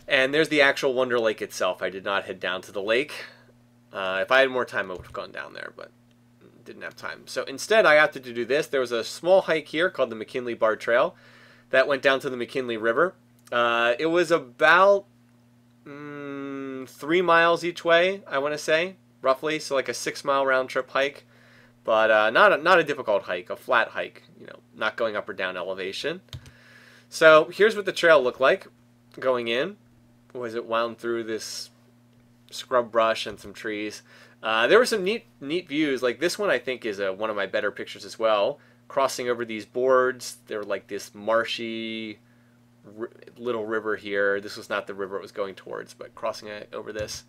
And there's the actual Wonder Lake itself. I did not head down to the lake. If I had more time, I would have gone down there, but didn't have time. So instead, I opted to do this. There was a small hike here called the McKinley Bar Trail that went down to the McKinley River. It was about 3 miles each way, I want to say, roughly. So like a 6-mile round-trip hike, but not a difficult hike, a flat hike, you know, not going up or down elevation. So here's what the trail looked like going in. Was it wound through this scrub brush and some trees. There were some neat views. Like this one, I think, is one of my better pictures as well. Crossing over these boards, they were like this marshy little river here. This was not the river it was going towards, but crossing it over this.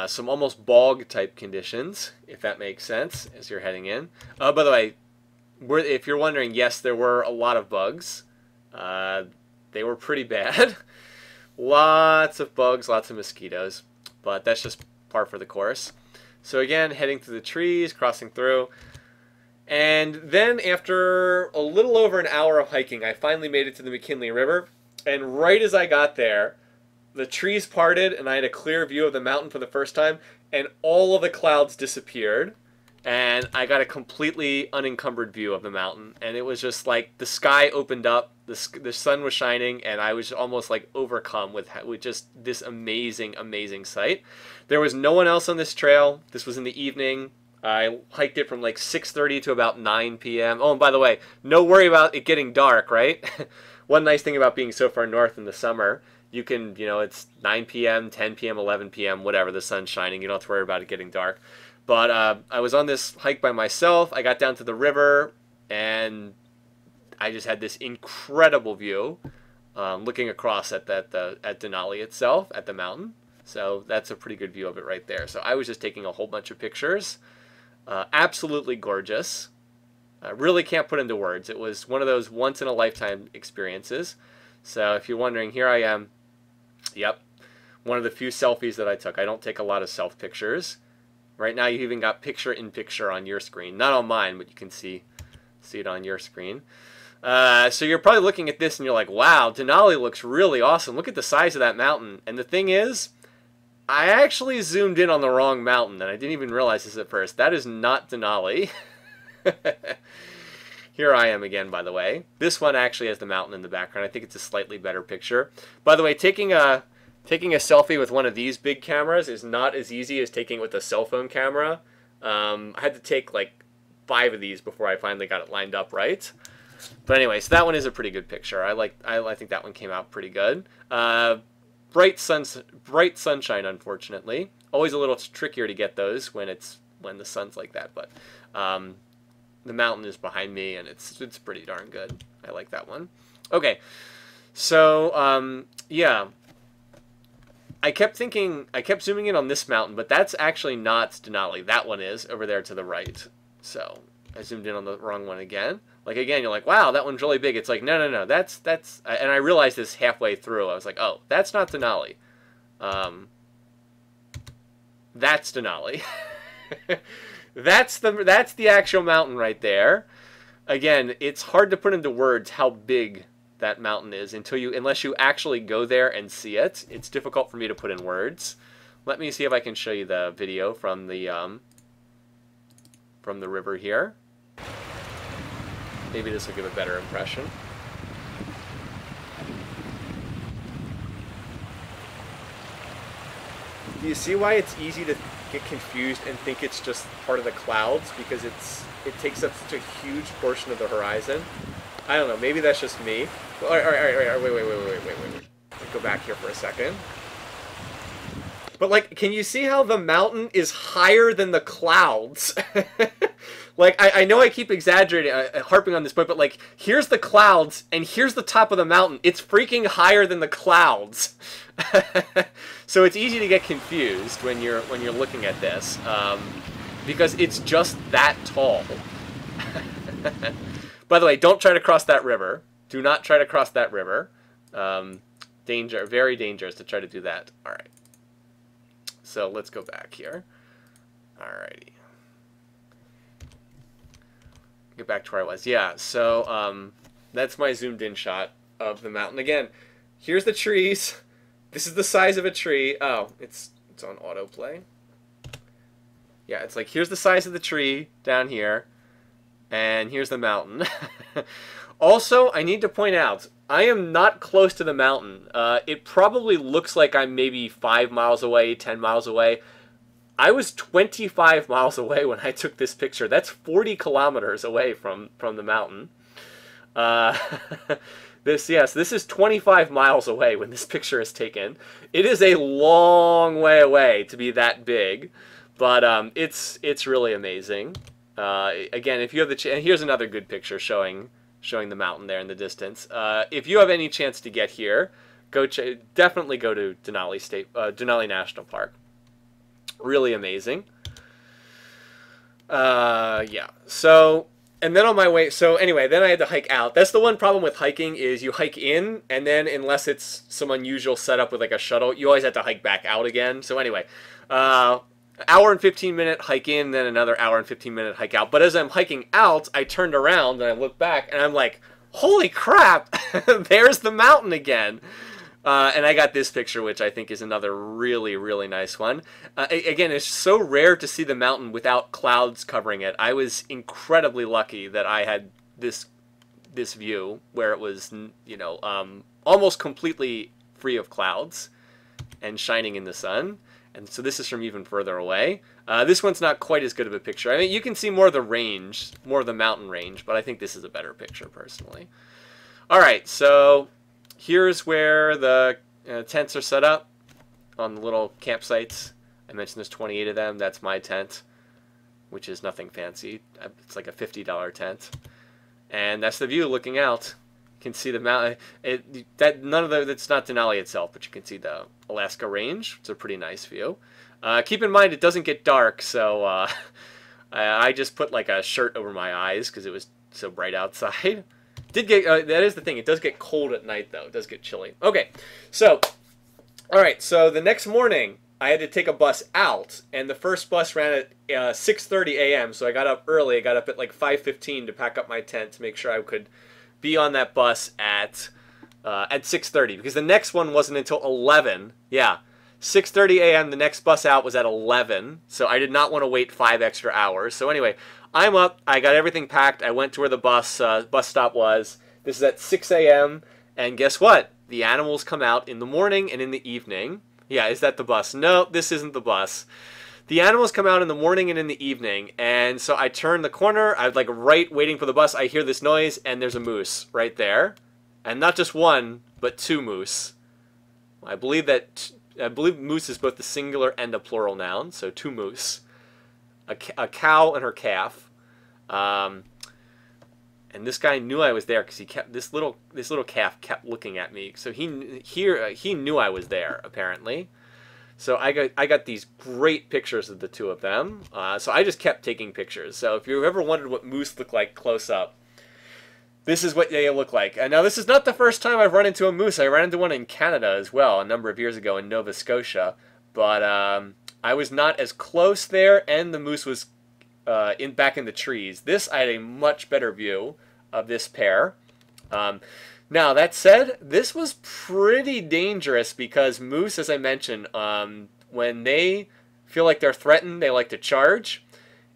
Some almost bog type conditions, if that makes sense, as you're heading in. By the way, if you're wondering, yes, there were a lot of bugs. They were pretty bad. Lots of bugs, lots of mosquitoes, but that's just par for the course. So again, heading through the trees, crossing through. And then after a little over an hour of hiking, I finally made it to the McKinley River. And right as I got there, the trees parted and I had a clear view of the mountain for the first time, and all of the clouds disappeared. And I got a completely unencumbered view of the mountain. And it was just like the sky opened up, the sun was shining, and I was almost like overcome with just this amazing, amazing sight. There was no one else on this trail. This was in the evening. I hiked it from like 6:30 to about 9 p.m. Oh, and by the way, no worry about it getting dark, right? One nice thing about being so far north in the summer, you can, it's 9 p.m., 10 p.m., 11 p.m., whatever, the sun's shining. You don't have to worry about it getting dark. But I was on this hike by myself. I got down to the river, and I just had this incredible view looking across at Denali itself, at the mountain. So that's a pretty good view of it right there. So I was just taking a whole bunch of pictures. Absolutely gorgeous. I really can't put into words. It was one of those once-in-a-lifetime experiences. So if you're wondering, here I am. Yep, one of the few selfies that I took. I don't take a lot of self-pictures. Right now you even got picture-in-picture on your screen. Not on mine, but you can see it on your screen. So you're probably looking at this and you're like, wow, Denali looks really awesome. Look at the size of that mountain. And the thing is, I actually zoomed in on the wrong mountain, and I didn't even realize this at first. That is not Denali. Here I am again, by the way. This one actually has the mountain in the background. I think it's a slightly better picture. By the way, taking a selfie with one of these big cameras is not as easy as taking it with a cell phone camera. I had to take like 5 of these before I finally got it lined up right. But anyway, so that one is a pretty good picture. I think that one came out pretty good. Bright sunshine, unfortunately. Always a little trickier to get those when the sun's like that, but the mountain is behind me, and it's pretty darn good. I like that one. Okay, so yeah, I kept zooming in on this mountain, but that's actually not Denali. That one is over there to the right. So I zoomed in on the wrong one again. Like again, you're like, wow, that one's really big. It's like, no, that's, and I realized this halfway through. I was like, oh, that's not Denali. That's Denali. That's the actual mountain right there. Again, it's hard to put into words how big that mountain is unless you actually go there and see it. It's difficult for me to put in words. Let me see if I can show you the video from the river here. Maybe this will give a better impression. Do you see why it's easy to get confused and think it's just part of the clouds? Because it takes up such a huge portion of the horizon. I don't know. Maybe that's just me. All right. Wait. Let's go back here for a second. But like, can you see how the mountain is higher than the clouds? Like, I know I keep exaggerating, harping on this point, but like, here's the clouds, and here's the top of the mountain. It's freaking higher than the clouds. So it's easy to get confused when you're looking at this, because it's just that tall. By the way, don't try to cross that river. Do not try to cross that river. Very dangerous to try to do that. All right. So let's go back here. Alrighty. Get back to where I was. Yeah, so that's my zoomed in shot of the mountain. Again, here's the trees. This is the size of a tree. Oh, it's on autoplay. Yeah, it's like here's the size of the tree down here, and here's the mountain. Also, I need to point out, I am not close to the mountain. It probably looks like I'm maybe 5 miles away, 10 miles away. I was 25 miles away when I took this picture. That's 40 kilometers away from the mountain. This is 25 miles away when this picture is taken. It is a long way away to be that big, but it's really amazing. Again, if you have and here's another good picture showing the mountain there in the distance. If you have any chance to get here, definitely go to Denali National Park. Really amazing. Yeah. So, and then on my way, so anyway, then I had to hike out. That's the one problem with hiking is you hike in, and then unless it's some unusual setup with like a shuttle, you always have to hike back out again. So anyway, hour and 15-minute hike in, then another hour and 15-minute hike out. But as I'm hiking out, I turned around and I looked back, and I'm like, holy crap, there's the mountain again. And I got this picture, which I think is another really, really nice one. Again, it's so rare to see the mountain without clouds covering it. I was incredibly lucky that I had this view where it was, you know, almost completely free of clouds and shining in the sun. And so this is from even further away. This one's not quite as good of a picture. I mean, you can see more of the range, more of the mountain range, but I think this is a better picture personally. All right, so here's where the tents are set up on the little campsites. I mentioned there's 28 of them. That's my tent, which is nothing fancy. It's like a $50 tent. And that's the view looking out. You can see the mountain. That's not Denali itself, but you can see the Alaska Range. It's a pretty nice view. Keep in mind it doesn't get dark, so I just put like a shirt over my eyes because it was so bright outside. That is the thing. It does get cold at night, though. It does get chilly. Okay, so, all right. So the next morning, I had to take a bus out, and the first bus ran at 6:30 a.m. So I got up early. I got up at like 5:15 to pack up my tent to make sure I could be on that bus at 6:30 because the next one wasn't until 11. Yeah, 6:30 a.m. The next bus out was at 11, so I did not want to wait 5 extra hours. So anyway, I'm up. I got everything packed. I went to where the bus stop was. This is at 6 a.m. And guess what? The animals come out in the morning and in the evening. Yeah, is that the bus? No, this isn't the bus. The animals come out in the morning and in the evening, and so I turn the corner. I was like right waiting for the bus. I hear this noise, and there's a moose right there, and not just one, but 2 moose. I believe moose is both a singular and a plural noun, so 2 moose, a cow and her calf, and this guy knew I was there because he kept this little calf kept looking at me, so he knew I was there apparently. So I got these great pictures of the 2 of them. So I just kept taking pictures. So if you ever wondered what moose look like close up, this is what they look like. And now this is not the first time I've run into a moose. I ran into one in Canada as well a number of years ago in Nova Scotia. But I was not as close there, and the moose was back in the trees. This, I had a much better view of this pair. Now, that said, this was pretty dangerous because moose, as I mentioned, when they feel like they're threatened, they like to charge.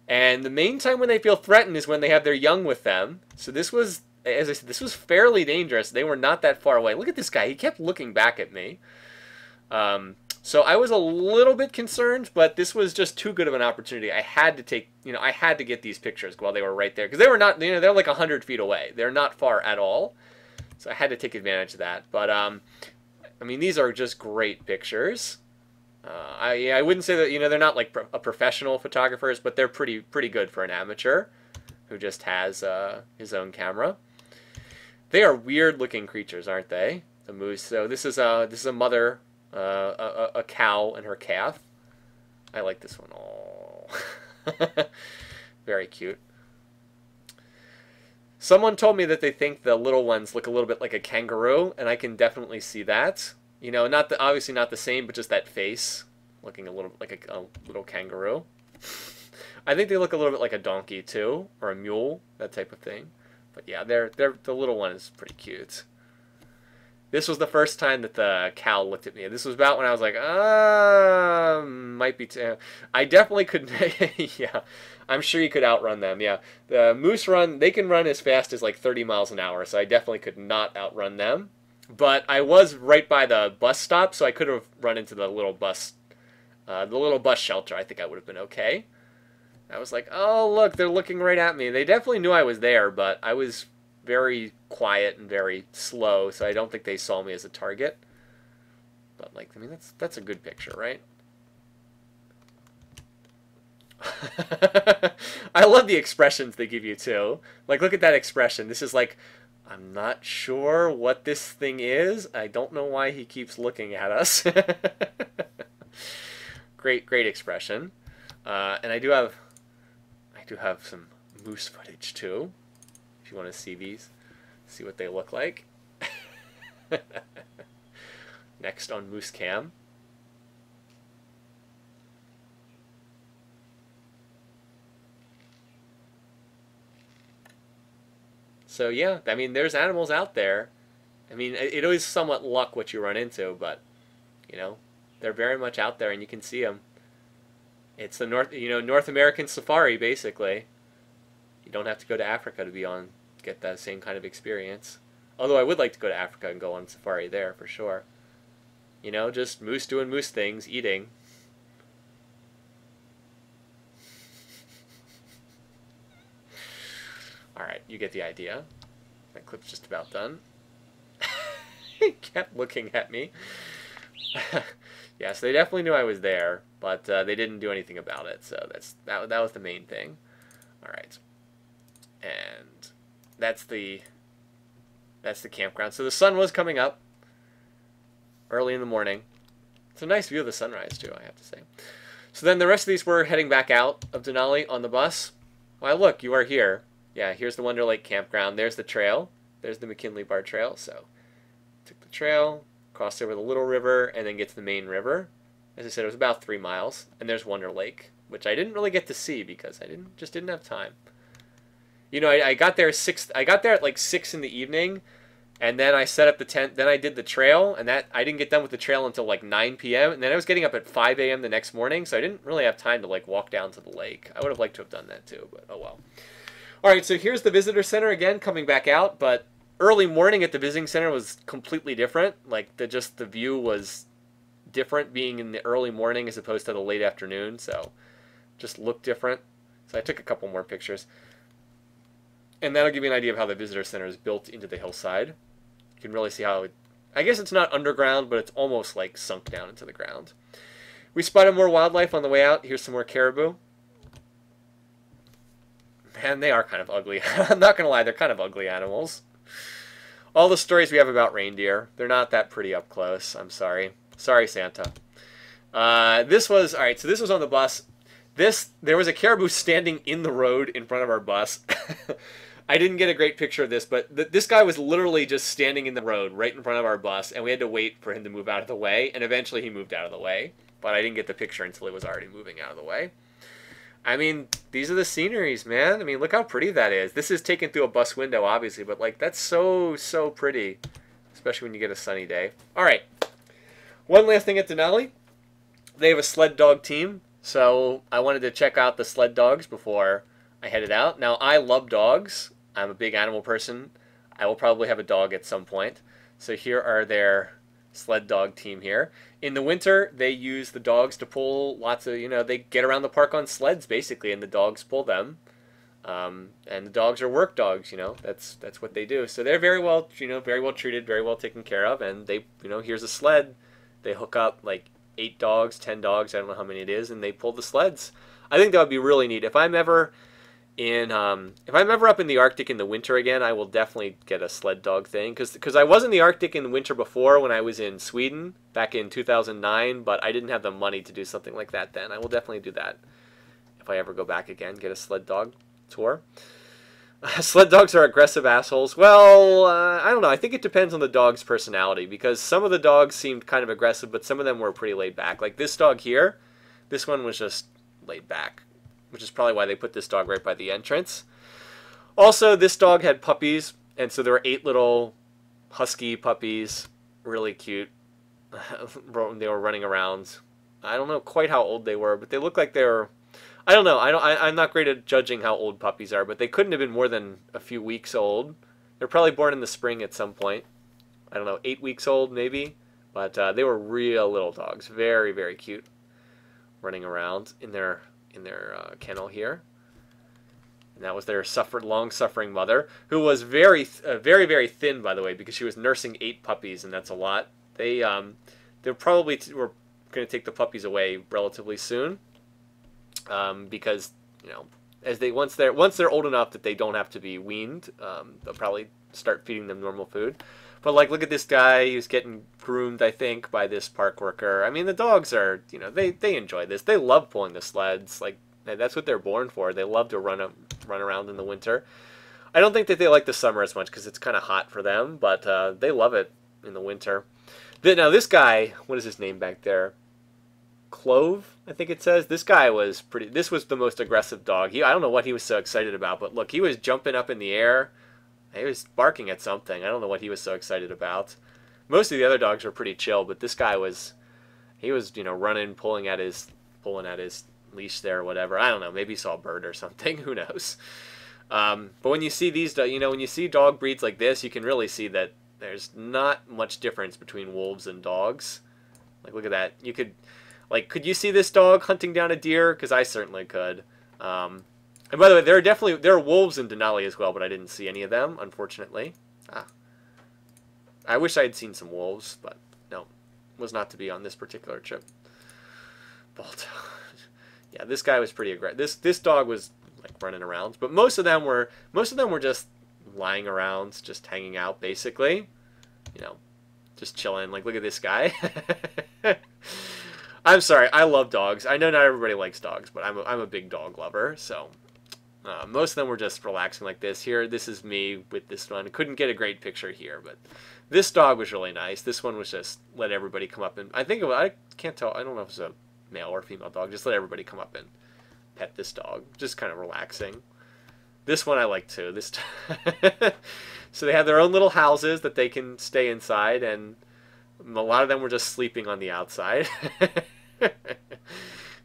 And the main time when they feel threatened is when they have their young with them. So this was, as I said, this was fairly dangerous. They were not that far away. Look at this guy. He kept looking back at me. So I was a little bit concerned, but this was just too good of an opportunity. I had to take, I had to get these pictures while they were right there. Because they were not, they're like 100 feet away. They're not far at all. So I had to take advantage of that. But, I mean, these are just great pictures. I wouldn't say that, they're not like professional photographers, but they're pretty good for an amateur who just has his own camera. They are weird-looking creatures, aren't they? The moose. So this is a mother, a cow and her calf. I like this one. Oh, very cute. Someone told me that they think the little ones look a little bit like a kangaroo, and I can definitely see that. Obviously not the same, but just that face looking a little like a little kangaroo. I think they look a little bit like a donkey too, or a mule, that type of thing. But yeah, the little one is pretty cute. This was the first time that the cow looked at me. This was about when I was like, might be too. I definitely could. Yeah, I'm sure you could outrun them. Yeah, the moose they can run as fast as like 30 miles an hour, so I definitely could not outrun them. But I was right by the bus stop, so I could have run into the little bus shelter. I think I would have been okay. I was like, oh look, they're looking right at me. They definitely knew I was there, but I was very quiet and very slow, so I don't think they saw me as a target. But like, I mean, that's a good picture, right? I love the expressions they give you too. Like, look at that expression. This is like, I'm not sure what this thing is. I don't know why he keeps looking at us. Great expression. And I do have some moose footage too. If you want to see these, see what they look like. Next on Moose Cam. So yeah, I mean, there's animals out there. I mean, it always somewhat luck what you run into, but they're very much out there, and you can see them. It's the North American safari basically. You don't have to go to Africa to get that same kind of experience. Although I would like to go to Africa and go on safari there for sure. Just moose doing moose things, eating. Alright, you get the idea. That clip's just about done. He kept looking at me. Yes, they definitely knew I was there, but they didn't do anything about it, so that was the main thing. Alright. And that's the campground. So the sun was coming up early in the morning. It's a nice view of the sunrise too, I have to say. So then the rest of these were heading back out of Denali on the bus. Why, look, you are here. Yeah, here's the Wonder Lake campground. There's the trail. There's the McKinley Bar Trail. So took the trail, crossed over the Little River, and then get to the main river. As I said, it was about 3 miles. And there's Wonder Lake, which I didn't really get to see because I just didn't have time. I got there at like 6 in the evening, And then I set up the tent. Then I did the trail, and that I didn't get done with the trail until like 9 p.m. And then I was getting up at 5 a.m. the next morning, so I didn't really have time to like walk down to the lake. I would have liked to have done that too, but oh well. All right, so here's the visitor center again, coming back out. But early morning at the visiting center was completely different. Like the view was different, being in the early morning as opposed to the late afternoon. So just looked different. So I took a couple more pictures, and that'll give you an idea of how the visitor center is built into the hillside. You can really see how I guess it's not underground, but it's almost like sunk down into the ground. We spotted more wildlife on the way out. Here's some more caribou. Man, they are kind of ugly. I'm not going to lie, they're kind of ugly animals. All the stories we have about reindeer, they're not that pretty up close. I'm sorry. Sorry, Santa. This was on the bus. There was a caribou standing in the road in front of our bus. I didn't get a great picture of this, but this guy was literally just standing in the road right in front of our bus, and we had to wait for him to move out of the way, and eventually he moved out of the way. But I didn't get the picture until it was already moving out of the way. I mean, these are the sceneries, man. I mean, look how pretty that is. This is taken through a bus window, obviously, but like that's so pretty, especially when you get a sunny day. All right, one last thing at Denali. They have a sled dog team, so I wanted to check out the sled dogs before I headed out. Now, I love dogs. I'm a big animal person. I will probably have a dog at some point. So here are their sled dog team here. In the winter, they use the dogs to pull lots of, they get around the park on sleds, basically, and the dogs pull them. And the dogs are work dogs, that's what they do. So they're very well, very well treated, very well taken care of, and they, here's a sled. They hook up like 8 dogs, 10 dogs, I don't know how many it is, and they pull the sleds. I think that would be really neat. If I'm ever up in the Arctic in the winter again, I will definitely get a sled dog thing, because I was in the Arctic in the winter before when I was in Sweden back in 2009, but I didn't have the money to do something like that then. I will definitely do that if I ever go back again, get a sled dog tour. Sled dogs are aggressive assholes. Well, I don't know. I think it depends on the dog's personality, because some of the dogs seemed kind of aggressive, but some of them were pretty laid back. Like this dog here, this one was just laid back, which is probably why they put this dog right by the entrance. Also, this dog had puppies, and so there were 8 little husky puppies, really cute. They were running around. I don't know quite how old they were, but they looked like they were, I don't know, I'm not great at judging how old puppies are, but they couldn't have been more than a few weeks old. They're probably born in the spring at some point. I don't know, 8 weeks old maybe, but they were real little dogs, very, very cute, running around in their kennel here. And that was their long-suffering mother, who was very, very thin, by the way, because she was nursing 8 puppies, and that's a lot. They probably were going to take the puppies away relatively soon, because once they're old enough that they don't have to be weaned, they'll probably start feeding them normal food. But like, look at this guy. He was getting groomed, I think, by this park worker. I mean, the dogs are, they enjoy this. They love pulling the sleds. Like, that's what they're born for. They love to run around in the winter. I don't think that they like the summer as much because it's kind of hot for them, but they love it in the winter. Now, this guy, what is his name back there? Clove, I think it says. This guy was this was the most aggressive dog. I don't know what he was so excited about, but look, he was jumping up in the air. He was barking at something. I don't know what he was so excited about. Most of the other dogs were pretty chill, but this guy was, running, pulling at his leash there or whatever. I don't know. Maybe he saw a bird or something. Who knows? But when you see these, when you see dog breeds like this, you can really see that there's not much difference between wolves and dogs. Like, look at that. You could, could you see this dog hunting down a deer? Because I certainly could. And by the way, there are wolves in Denali as well, but I didn't see any of them, unfortunately. I wish I had seen some wolves, but no, was not to be on this particular trip. Balto. Yeah, this guy was pretty aggressive. This dog was like running around, but most of them were just lying around, just hanging out, basically. Just chilling. Like, look at this guy. I'm sorry, I love dogs. I know not everybody likes dogs, but I'm a big dog lover, so most of them were just relaxing like this. Here, this is me with this one. I couldn't get a great picture here, but this dog was really nice. This one was just let everybody come up and I can't tell. I don't know if it's a male or female dog. Just let everybody come up and pet this dog. Just kind of relaxing. This one I like too. So they have their own little houses that they can stay inside, and a lot of them were just sleeping on the outside.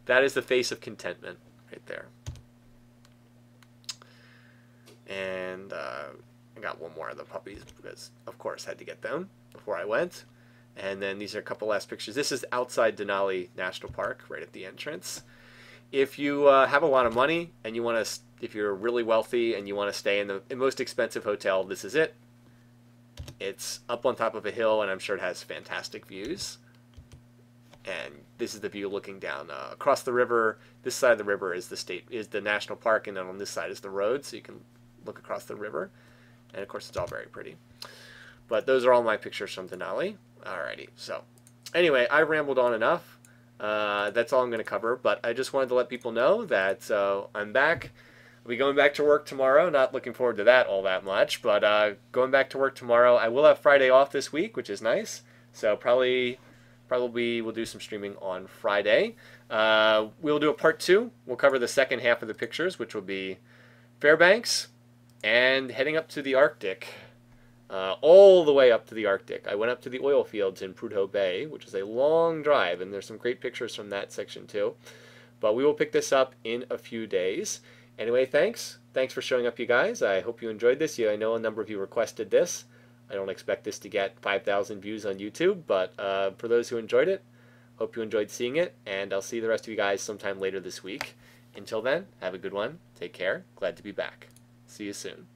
That is the face of contentment right there. And I got one more of the puppies because, of course, I had to get them before I went. And then these are a couple last pictures. This is outside Denali National Park, right at the entrance. If you have a lot of money and you want to, if you're really wealthy and you want to stay in the most expensive hotel, this is it. It's up on top of a hill, and I'm sure it has fantastic views. And this is the view looking down across the river. This side of the river is the national park, and then on this side is the road, so you can look across the river. And of course, it's all very pretty. But those are all my pictures from Denali. Alrighty, so anyway, I rambled on enough. That's all I'm going to cover, but I just wanted to let people know that I'm back. I'll be going back to work tomorrow. Not looking forward to that all that much, but going back to work tomorrow. I will have Friday off this week, which is nice. So probably we'll do some streaming on Friday. We'll do a part 2. We'll cover the second half of the pictures, which will be Fairbanks and heading up to the Arctic. All the way up to the Arctic. I went up to the oil fields in Prudhoe Bay, which is a long drive, and there's some great pictures from that section too. But we will pick this up in a few days. Anyway, thanks. Thanks for showing up, you guys. I hope you enjoyed this. I know a number of you requested this. I don't expect this to get 5,000 views on YouTube, but for those who enjoyed it, hope you enjoyed seeing it, and I'll see the rest of you guys sometime later this week. Until then, have a good one. Take care. Glad to be back. See you soon.